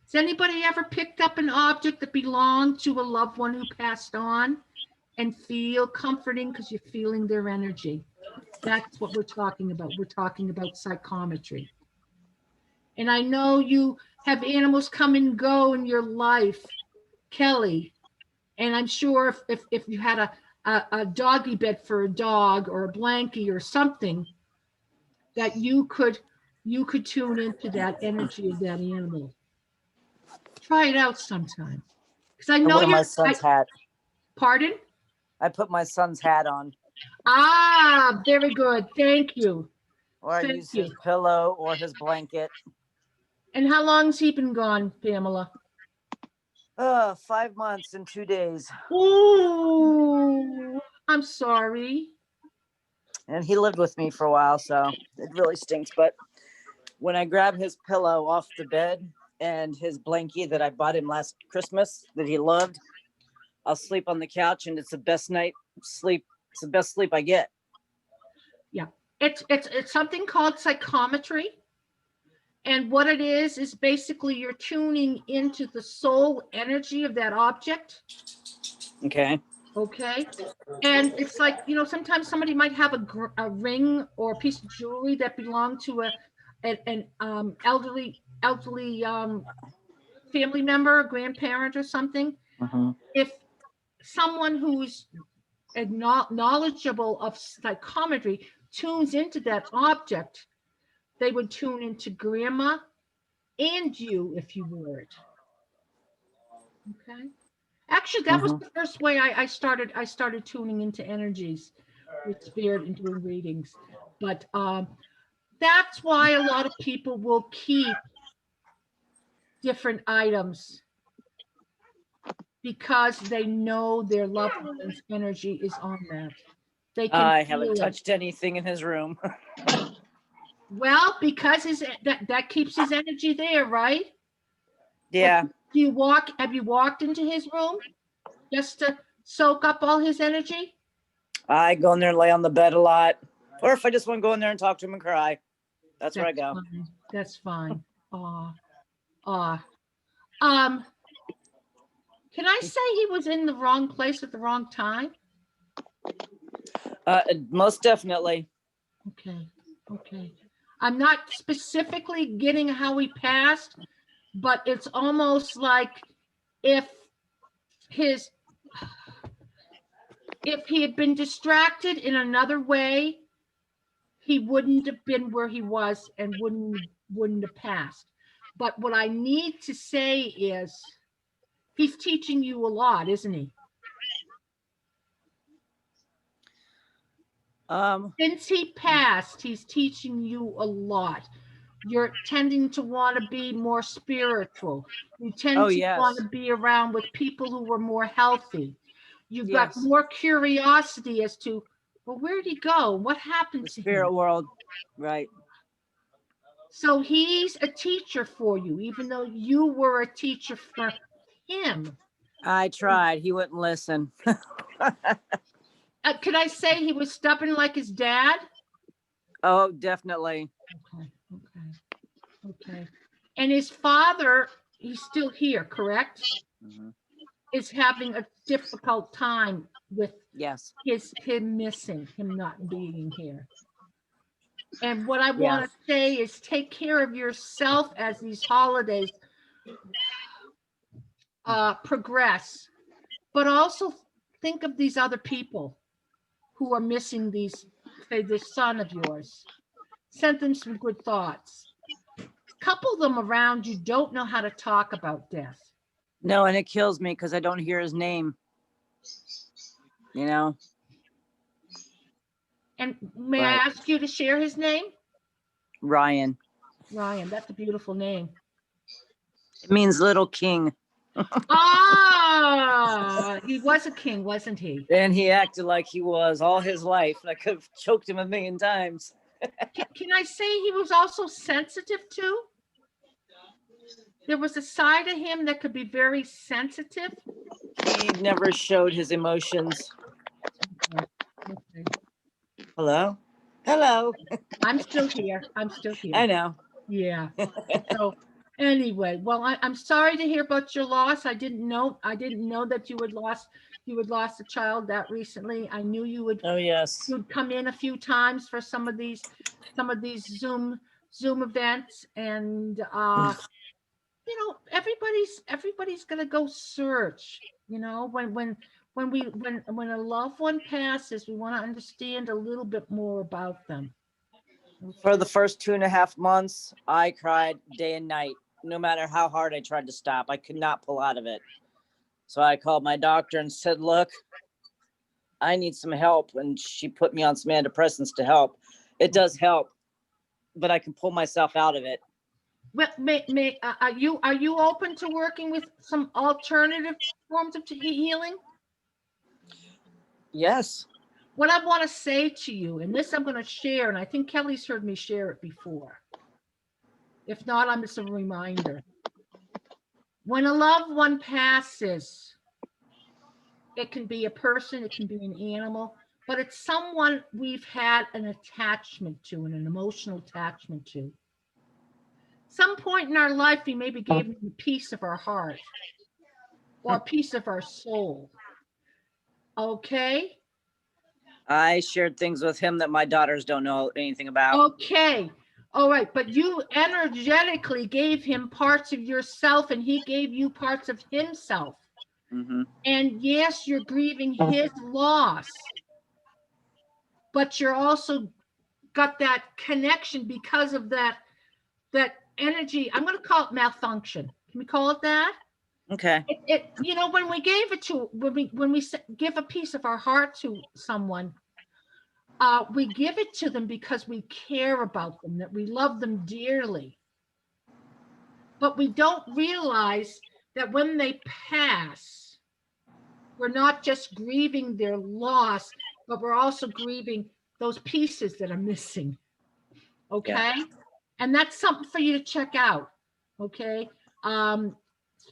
Has anybody ever picked up an object that belonged to a loved one who passed on and feel comforting because you're feeling their energy? That's what we're talking about. We're talking about psychometry. And I know you have animals come and go in your life, Kelly. And I'm sure if you had a doggy bed for a dog or a blankie or something, that you could tune into that energy of that animal. Try it out sometime. Because I know my son's hat. Pardon? I put my son's hat on. Ah, very good. Thank you. Or I use his pillow or his blanket. And how long's he been gone, Pamela? 5 months and 2 days. Ooh, I'm sorry. And he lived with me for a while, so it really stinks. But when I grab his pillow off the bed and his blankie that I bought him last Christmas that he loved, I'll sleep on the couch, and it's the best night sleep. It's the best sleep I get. Yeah, it's something called psychometry. And what it is basically you're tuning into the soul energy of that object. Okay. Okay. And it's like, sometimes somebody might have a ring or a piece of jewelry that belonged to an elderly family member, a grandparent or something. Mm-hmm. If someone who's knowledgeable of psychometry tunes into that object, they would tune into grandma and you if you wore it. Okay. Actually, that was the first way I started tuning into energies with spirit and doing readings. But that's why a lot of people will keep different items, because they know their loved one's energy is on that. They can I haven't touched anything in his room. Well, because that keeps his energy there, right? Yeah. Have you walked into his room just to soak up all his energy? I go in there and lay on the bed a lot. Or if I just want to go in there and talk to him and cry, that's where I go. Fine. That's fine. Can I say he was in the wrong place at the wrong time? Most definitely. Okay. I'm not specifically getting how he passed, but it's almost like if he had been distracted in another way, he wouldn't have been where he was and wouldn't have passed. But what I need to say is he's teaching you a lot, isn't he? Since he passed, he's teaching you a lot. you're tending to want to be more spiritual. You tend Oh, to yes. want to be around with people who are more healthy. You've got Yes. more curiosity as to, well, where'd he go? What happened The to spirit him? world. Right. So he's a teacher for you, even though you were a teacher for him. I tried. He wouldn't listen. Could I say he was stubborn like his dad? Oh, definitely. Okay. And his father, he's still here, correct? Mhm. Is having a difficult time with Yes. him missing, him not being here. And what I Yes. want to say is take care of yourself as these holidays progress, but also think of these other people who are missing these, say, this son of yours. Send them some good thoughts. Couple them around you don't know how to talk about death. No, and it kills me because I don't hear his name. You know? And may I ask you to share his name? Ryan. Ryan, that's a beautiful name. It means little king. Ah, he was a king, wasn't he? And he acted like he was all his life. I could have choked him 1,000,000 times. Can I say he was also sensitive too? There was a side of him that could be very sensitive. He never showed his emotions. Okay. Hello? Hello. I'm still here. I know. Yeah. So anyway, well, I'm sorry to hear about your loss. I didn't know that you had lost a child that recently. I knew you would. Oh, yes. You'd come in a few times for some of these Zoom events, and everybody's gonna go search. When a loved one passes, we want to understand a little bit more about them. For the first 2.5 months, I cried day and night. No matter how hard I tried to stop, I could not pull out of it. So I called my doctor and said, look, I need some help. And she put me on some antidepressants to help. It does help, but I can pull myself out of it. Well, are you open to working with some alternative forms of healing? Yes. What I want to say to you, and this I'm going to share, and I think Kelly's heard me share it before. If not, I'm just a reminder. When a loved one passes, it can be a person, it can be an animal, but it's someone we've had an attachment to, and an emotional attachment to. Some point in our life, we maybe gave them a piece of our heart or a piece of our soul. Okay? I shared things with him that my daughters don't know anything about. Okay. All right. But you energetically gave him parts of yourself, and he gave you parts of himself. Mm-hmm. And yes, you're grieving his loss, but you're also got that connection because of that energy. I'm going to call it malfunction. Can we call it that? Okay. When we gave it to, when we give a piece of our heart to someone, we give it to them because we care about them, that we love them dearly. But we don't realize that when they pass, we're not just grieving their loss, but we're also grieving those pieces that are missing. Okay? Yeah. And that's something for you to check out. Okay?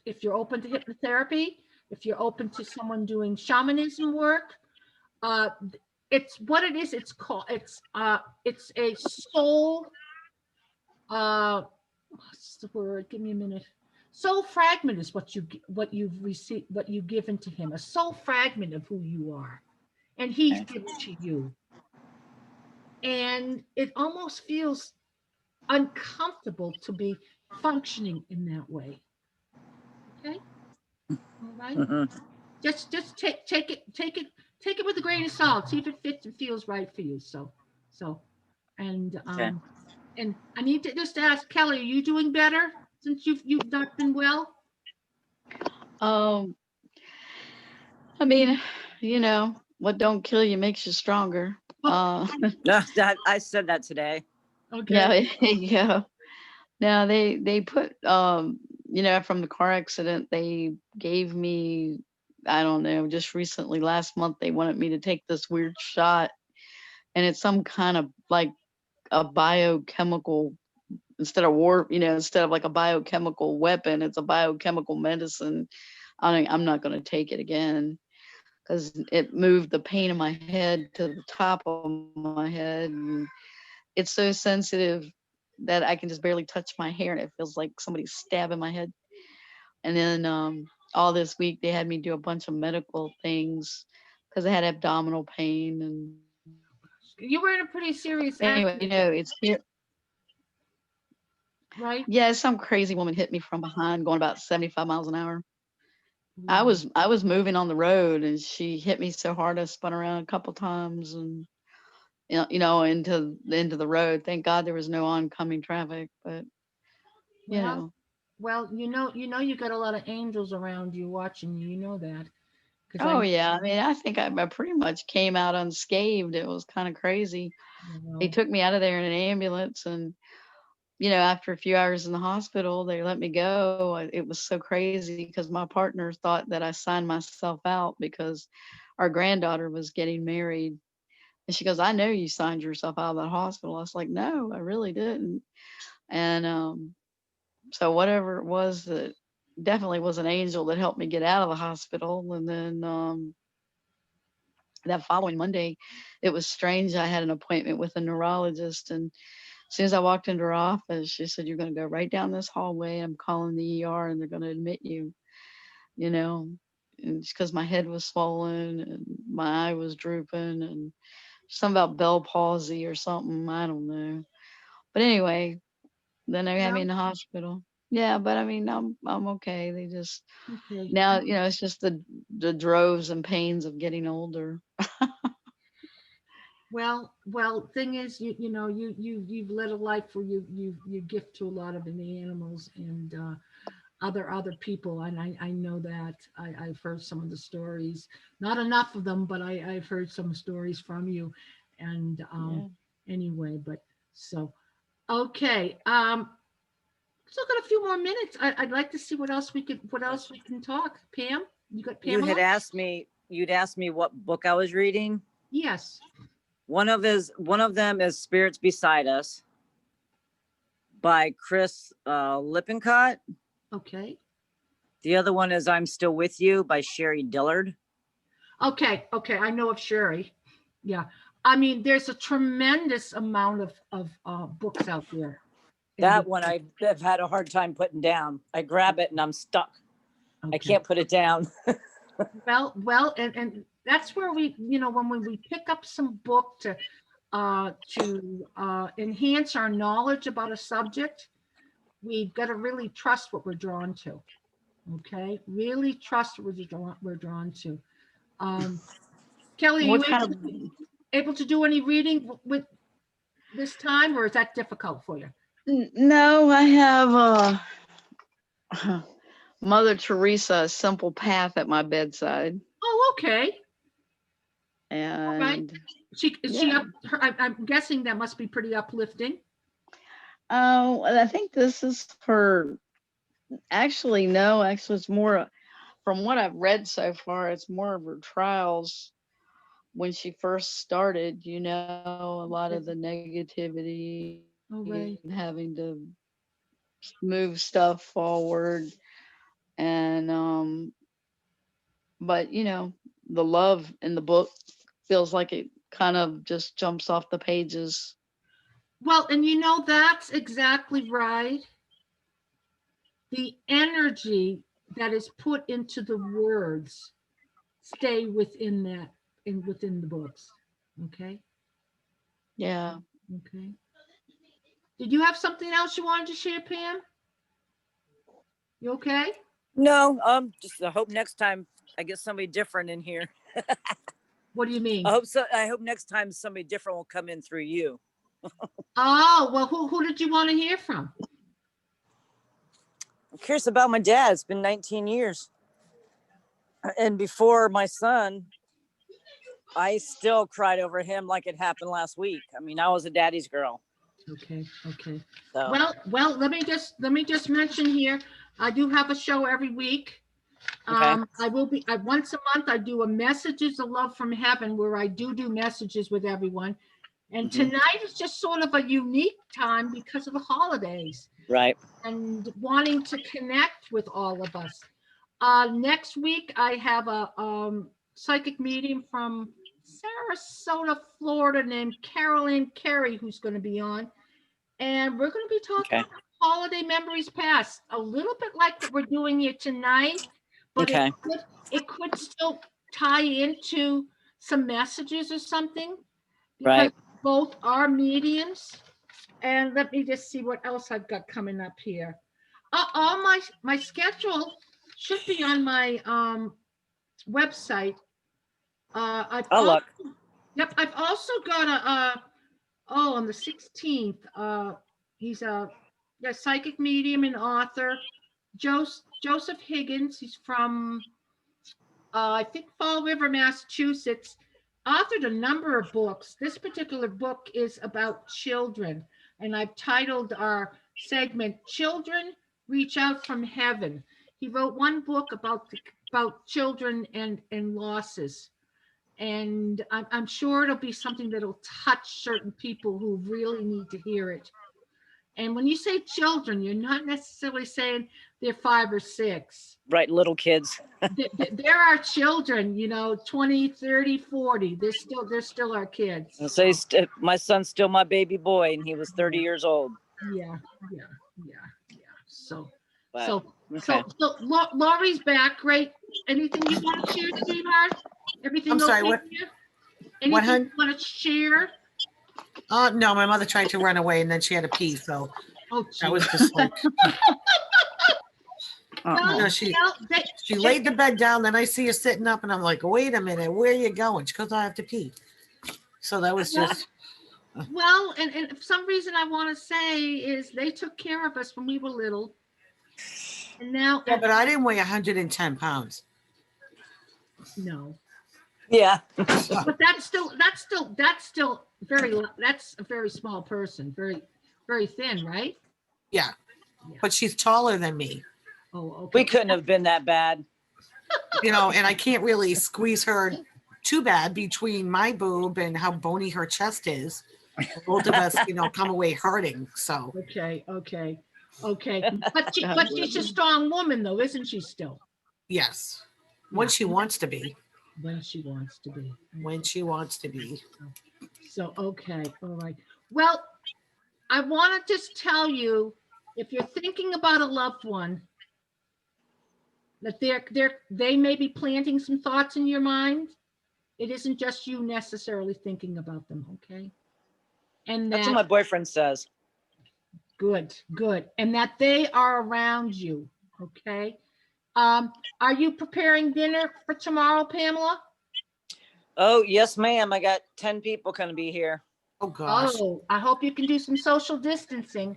If you're open to hypnotherapy, if you're open to someone doing shamanism work, it's what it is. It's called, it's a soul, what's the word? Give me a minute. Soul fragment is what you've received, what you've given to him, a soul fragment of who you are. And he's given to you. And it almost feels uncomfortable to be functioning in that way. Okay? All right. Mm-hmm. Just take it with a grain of salt. See if it fits and feels right for you. And I need to just ask Kelly, are you doing better since you've not been well? I mean, what don't kill you makes you stronger. I said that today. Okay. Yeah. Now they put you know, from the car accident, they gave me, I don't know, just recently last month they wanted me to take this weird shot, and it's some kind of like a biochemical, instead of you know, instead of like a biochemical weapon, it's a biochemical medicine. I'm not going to take it again because it moved the pain in my head to the top of my head, and it's so sensitive that I can just barely touch my hair and it feels like somebody's stabbing my head. And then all this week they had me do a bunch of medical things because I had abdominal pain. And You were in a pretty serious anyway, you accident, know, it's here. right? Yeah, some crazy woman hit me from behind going about 75 miles an hour. I Wow. was moving on the road and she hit me so hard I spun around a couple times and you know, into the road. Thank God there was no oncoming traffic, but you Well, know. well, you got a lot of angels around you watching you. You know that because I Oh know. yeah, I mean, I think I pretty much came out unscathed. It was kind of crazy. They Well, took me out of there in an ambulance, and you know, after a few hours in the hospital, they let me go. It was so crazy because my partner thought that I signed myself out because our granddaughter was getting married. And she goes, I know you signed yourself out of that hospital. I was like, no, I really didn't. And so whatever it was, that definitely was an angel that helped me get out of the hospital. And then that following Monday, it was strange. I had an appointment with a neurologist, and as soon as I walked into her office, she said, "You're going to go right down this hallway. I'm calling the ER, and they're going to admit you." You know, and it's because my head was swollen and my eye was drooping, and something about Bell palsy or something. I don't know. But anyway, then they had me well, in the hospital. Yeah, but I mean, I'm okay. They just okay. now, you know, it's just the droves and pains of getting older. Well. Thing is, you've led a life where you gift to a lot of the animals and other people, and I know that I've heard some of the stories. Not enough of them, but I've heard some stories from you. And Yeah. anyway, but so okay. Still got a few more minutes. I'd like to see what else we can talk. Pam, you got You had Pamela? asked me, you'd asked me what book I was reading. Yes. One of them is Spirits Beside Us by Chris Lippincott. Okay. The other one is I'm Still With You by Sherry Dillard. Okay. I know of Sherry. Yeah. I mean, there's a tremendous amount of books out there. That one I've had a hard time putting down. I grab it and I'm stuck. Okay. I can't put it down. Well, and that's where when we pick up some book to enhance our knowledge about a subject, we've got to really trust what we're drawn to. Okay, really trust what we're drawn to. Kelly, are you What kind of able to do any reading with this time, or is that difficult for you? No, I have Mother Teresa, A Simple Path at my bedside. Oh, okay. And right. Is she yeah. up? I'm guessing that must be pretty uplifting. Oh, I think this is her. Actually, no, actually, it's more from what I've read so far, it's more of her trials when she first started, you know, a lot of the negativity Oh, right. and having to move stuff forward. And but you know, the love in the book feels like it kind of just jumps off the pages. Well, and that's exactly right. The energy that is put into the words stay within the books. Okay. Yeah. Okay. Did you have something else you wanted to share, Pam? You okay? No, just I hope next time I get somebody different in here. What do you mean? I hope so. I hope next time somebody different will come in through you. Oh, well, who did you want to hear from? I'm curious about my dad. It's been 19 years. And before my son, I still cried over him like it happened last week. I mean, I was a daddy's girl. Okay. Okay. So, Well, let me just mention here, I do have a show every week. okay. I will be, once a month, I do a Messages of Love from Heaven, where I do messages with everyone. And Mhm. tonight is just sort of a unique time because of the holidays Right. and wanting to connect with all of us. Next week, I have a psychic medium from Sarasota, Florida, named Carolyn Carey, who's going to be on. And we're going to be talking Okay. about holiday memories past, a little bit like what we're doing here tonight, but Okay. it could still tie into some messages or something, because Right. both are mediums. And let me just see what else I've got coming up here. All my schedule should be on my website. I've Oh, look. Yep, I've also got on the 16th, he's a psychic medium and author, Joseph Higgins. He's from I think Fall River, Massachusetts. Authored a number of books. This particular book is about children, and I've titled our segment "Children Reach Out from Heaven." He wrote one book about children and losses, and I'm sure it'll be something that'll touch certain people who really need to hear it. And when you say children, you're not necessarily saying they're 5 or 6. Right. Little kids. There are children, 20, 30, 40. They're still our kids. And so my son's still my baby boy, and he was 30 years old. Yeah. So, But, so Laurie's back. Great. Anything you want to share, sweetheart? Everything I'm sorry, okay what? with you? Anything hun? you want to share? No, my mother tried to run away and then she had to pee. So Oh, that was geez. just like, No, no, she they- laid the bed down. Then I see her sitting up and I'm like, wait a minute, where are you going? She goes, I have to pee. So that was just, Well, and for some reason I want to say is they took care of us when we were little. And now, yeah, but I didn't weigh 110 pounds. no. yeah. But that's still that's a very small person, very, very thin, right? Yeah. Yeah. But she's taller than me, Oh, okay. We couldn't have been that bad. and I can't really squeeze her too bad between my boob and how bony her chest is. Both of us, come away hurting. So Okay. But she's a strong woman, though, isn't she? Still, yes, when she wants to be. when she wants to be. When she wants to be. So okay, all right. Well, I want to just tell you, if you're thinking about a loved one, that they may be planting some thoughts in your mind. It isn't just you necessarily thinking about them, okay? And That's what my boyfriend says. good, and that they are around you, okay? Are you preparing dinner for tomorrow, Pamela? Oh, yes, ma'am. I got 10 people going to be here. Oh gosh. Oh, I hope you can do some social distancing.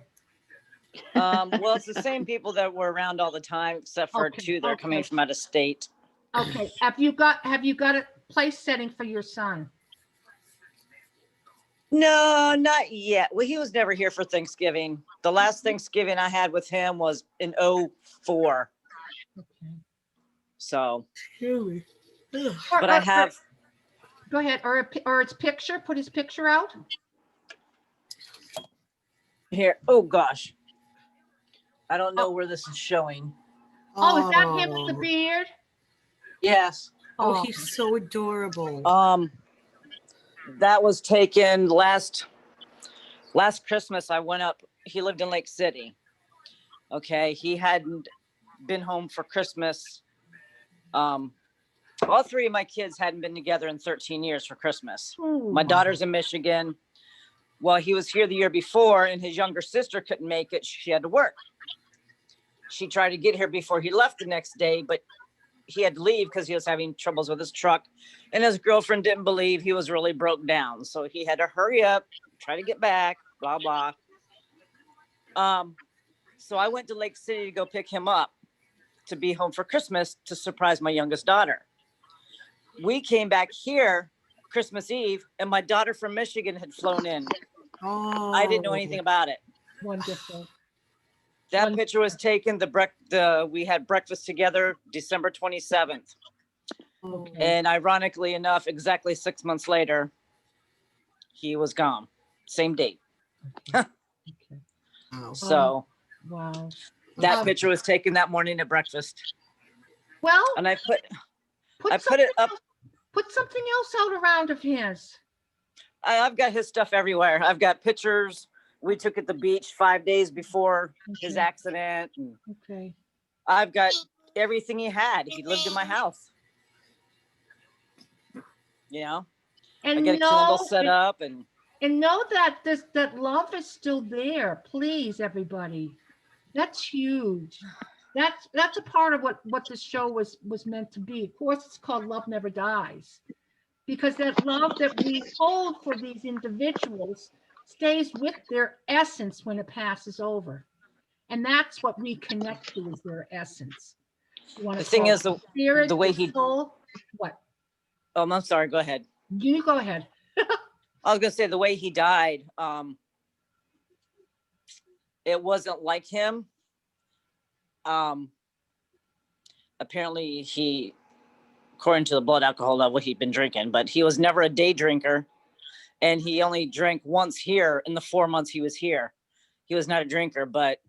Well, it's the same people that were around all the time, except for Okay, 2 that are coming okay. from out of state. Okay, have you got a place setting for your son? No, not yet. Well, he was never here for Thanksgiving. The last Thanksgiving I had with him was in 04. Okay. So, Really? but I have. Go ahead, or its picture. Put his picture out. Here. Oh, gosh. I don't know where this is showing. Oh, is that him with the beard? Yes. Oh, he's so adorable. That was taken last Christmas. I went up. He lived in Lake City. Okay. He hadn't been home for Christmas. All 3 of my kids hadn't been together in 13 years for Christmas. Ooh. My daughter's in Michigan. Well, he was here the year before and his younger sister couldn't make it. She had to work. She tried to get here before he left the next day, but he had to leave because he was having troubles with his truck. And his girlfriend didn't believe he was really broke down. So he had to hurry up, try to get back, blah, blah. So I went to Lake City to go pick him up to be home for Christmas to surprise my youngest daughter. We came back here Christmas Eve and my daughter from Michigan had flown in Oh, I didn't know anything about it. Wonderful. That picture was taken, we had breakfast together December 27th. Okay. And ironically enough, exactly 6 months later, he was gone. Same date. Okay. wow. So Wow. that picture was taken that morning at breakfast. Well, And I put it something up. else- Put something else out around of his. I've got his stuff everywhere. I've got pictures we took at the beach 5 days before his Okay. accident. And Okay. I've got everything he had. He lived in my house. You know, And I get a candle set up and know that that love is still there. Please, everybody. That's huge. That's a part of what this show was meant to be. Of course, it's called Love Never Dies, because that love that we hold for these individuals stays with their essence when it passes over, and that's what we connect to, is their essence. You want the to thing call is it spirit, the way the he, soul? What? oh, I'm sorry. Go ahead. You go ahead. I was going to say the way he died, it wasn't like him. Apparently he, according to the blood alcohol level, he'd been drinking, but he was never a day drinker. And he only drank once here in the 4 months he was here. He was not a drinker, but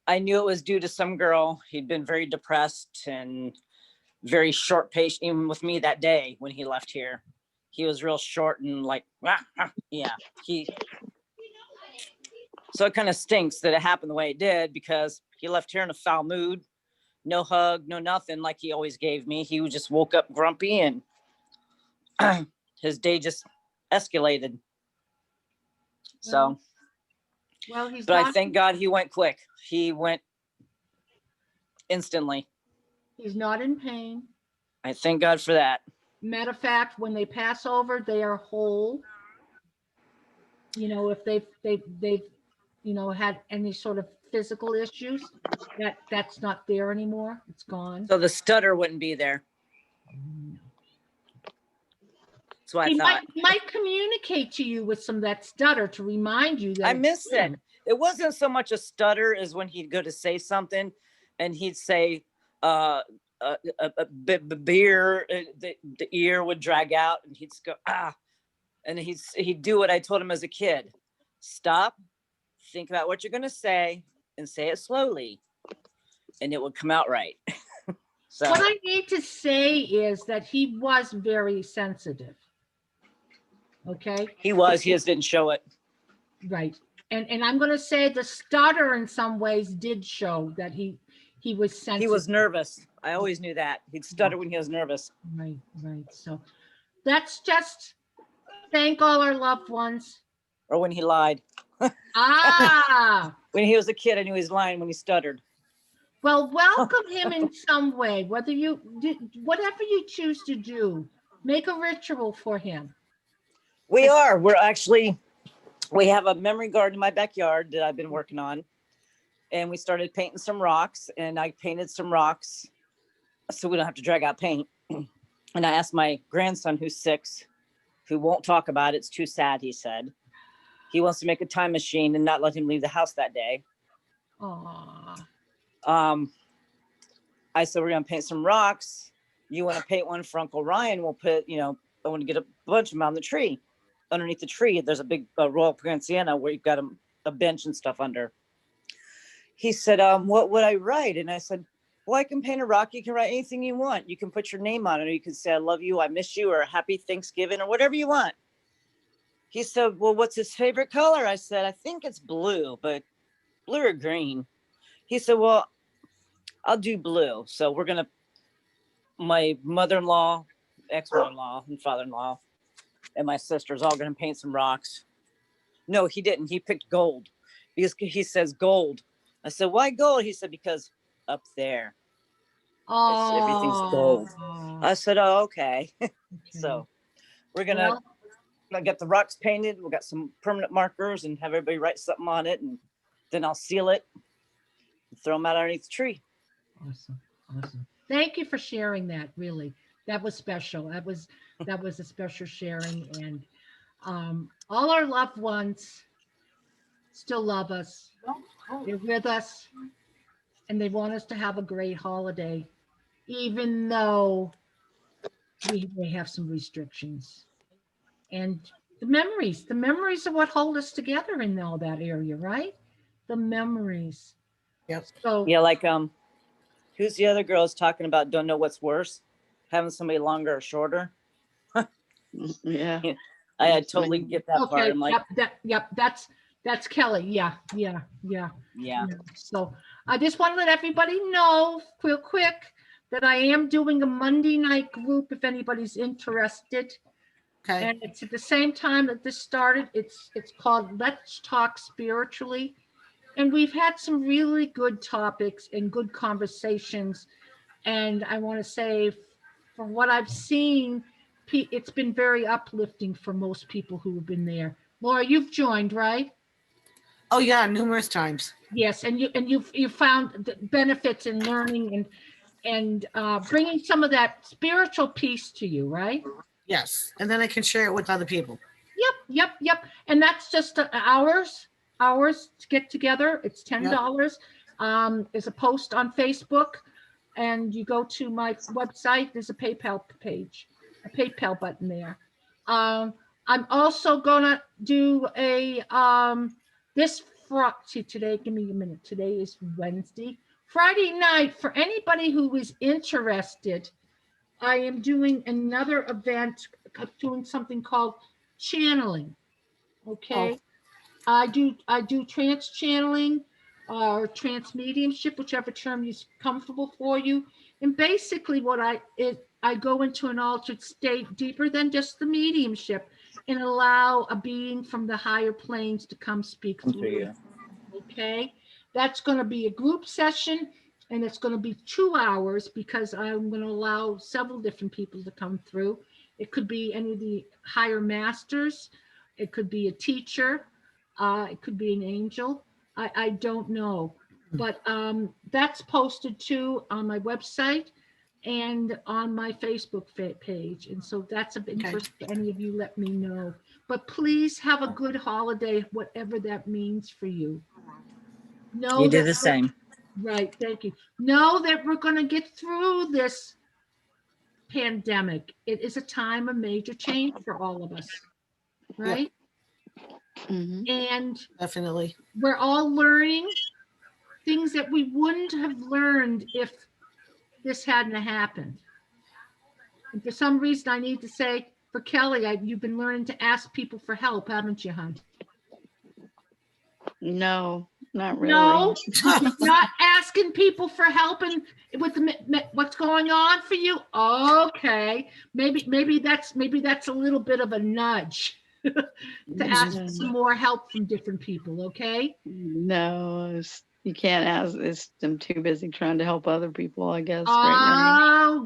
I knew it was due to some girl. He'd been very depressed and very short patient, even with me that day when he left here. He was real short and like, yeah. So it kind of stinks that it happened the way it did, because he left here in a foul mood, no hug, no nothing like he always gave me. He just woke up grumpy and his day just escalated. So, well, he's but I not, thank God he went quick. He went instantly. he's not in pain. I thank God for that. Matter of fact, when they pass over, they are whole. You know, if they've had any sort of physical issues, that's not there anymore. It's gone. So the stutter wouldn't be there. That's what I thought. He might communicate to you with some of that stutter to remind you that I missed it. It wasn't so much a stutter as when he'd go to say something and he'd say a beer, the ear would drag out and he'd go, and he'd do what I told him as a kid. Stop, think about what you're going to say and say it slowly and it would come out right. So what I need to say is that he was very sensitive. Okay. he just didn't show it. Right. And I'm going to say the stutter in some ways did show that he was sensitive. He was nervous. I always knew that. He'd stutter when he was nervous. Right. So that's just thank all our loved ones. Or when he lied. When he was a kid, I knew he was lying when he stuttered. Well, welcome him in some way, whatever you choose to do, make a ritual for him. We have a memory garden in my backyard that I've been working on. And we started painting some rocks, and I painted some rocks so we don't have to drag out paint. And I asked my grandson, who's 6, who won't talk about it. It's too sad, he said. He wants to make a time machine and not let him leave the house that day. Aww. I said, we're going to paint some rocks. You want to paint one for Uncle Ryan? We'll put, I want to get a bunch of them on the tree. Underneath the tree, there's a big Royal Grand Sienna where you've got a bench and stuff under. He said, what would I write? And I said, well, I can paint a rock. You can write anything you want. You can put your name on it, or you can say, I love you, I miss you, or happy Thanksgiving, or whatever you want. He said, well, what's his favorite color? I said, I think it's blue, but blue or green. He said, well, I'll do blue. So my mother-in-law, ex-mother-in-law, and father-in-law, and my sister's all going to paint some rocks. No, he didn't. He picked gold because he says gold. I said, why gold? He said, because up there, everything's gold. I said, oh, okay. So we're going to get the rocks painted. We've got some permanent markers and have everybody write something on it. And then I'll seal it and throw them out underneath the tree. Awesome. Thank you for sharing that. Really, that was special. That was a special sharing. And all our loved ones still love us. They're with us, and they want us to have a great holiday, even though we may have some restrictions. And the memories are what hold us together in all that area, right? The memories. Yep. So Yeah, like who's the other girl is talking about don't know what's worse, having somebody longer or shorter? Yeah. I totally get that part. okay, I'm like, that's Kelly. Yeah. yeah. So I just want to let everybody know real quick that I am doing a Monday night group if anybody's interested. Okay. And it's at the same time that this started. It's called Let's Talk Spiritually. And we've had some really good topics and good conversations. And I want to say, from what I've seen, it's been very uplifting for most people who have been there. Laura, you've joined, right? Oh yeah, numerous times. Yes, and you've found the benefits in learning and bringing some of that spiritual piece to you, right? Yes, and then I can share it with other people. Yep. And that's just hours to get together. It's $10. There's a post on Facebook, and you go to my website. There's a PayPal page, a PayPal button there. I'm also gonna do a today. Give me a minute. Today is Wednesday. Friday night, for anybody who is interested, I am doing another event, doing something called channeling. Okay. I do trance channeling or trance mediumship, whichever term is comfortable for you. And basically what I go into an altered state deeper than just the mediumship and allow a being from the higher planes to come speak through you. Okay. That's going to be a group session, and it's going to be 2 hours because I'm going to allow several different people to come through. It could be any of the higher masters. It could be a teacher. It could be an angel. I don't know. But that's posted too on my website and on my Facebook page. And so that's of interest to any of you, let me know. But please have a good holiday, whatever that means for you. Know You do that the same. Right, thank you. Know that we're going to get through this pandemic. It is a time of major change for all of us, right? Mhm. And Definitely. we're all learning things that we wouldn't have learned if this hadn't happened. And for some reason, I need to say, for Kelly, you've been learning to ask people for help, haven't you, hon? No, not really. No, not asking people for help and with what's going on for you. Okay, maybe that's a little bit of a nudge to ask for some more help from different people. Okay. No, you can't ask. I'm too busy trying to help other people, I guess, right now. Oh,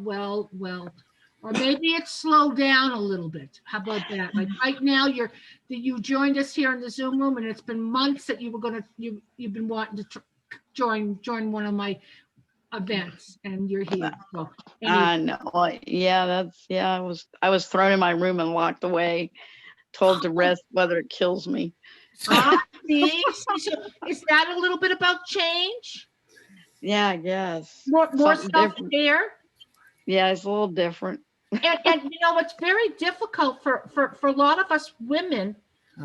well. Or maybe it's slowed down a little bit. How about that? Like right now, you joined us here in the Zoom room, and it's been months that you've been wanting to join one of my events, and you're here. So I know. Yeah, I was thrown in my room and locked away, told to rest whether it kills me. See, so is that a little bit about change? Yeah, I guess. More self-care? Yeah, it's a little different. And it's very difficult for a lot of us women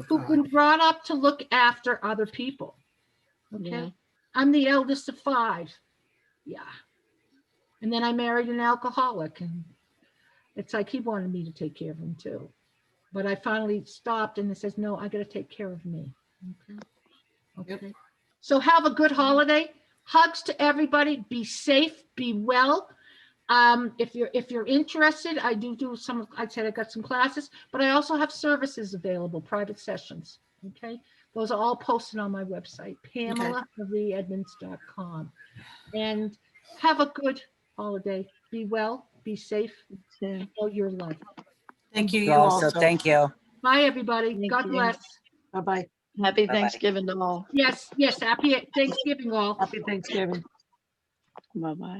who've been brought up to look after other people. Okay. Yeah. I'm the eldest of 5. Yeah. And then I married an alcoholic, and it's like he wanted me to take care of him too. But I finally stopped, and it says, no, I got to take care of me. Okay. Yep. So have a good holiday. Hugs to everybody. Be safe. Be well. If you're interested, I do some. I said I got some classes, but I also have services available, private sessions. Okay, those are all posted on my website, PamelaMarieEdmunds.com. And have a good holiday. Be well. Be safe. Know your love. Thank you. You also. Thank you. Bye, everybody. God bless. Bye bye. Happy Thanksgiving to all. Yes. Happy Thanksgiving all. Happy Thanksgiving. Bye bye.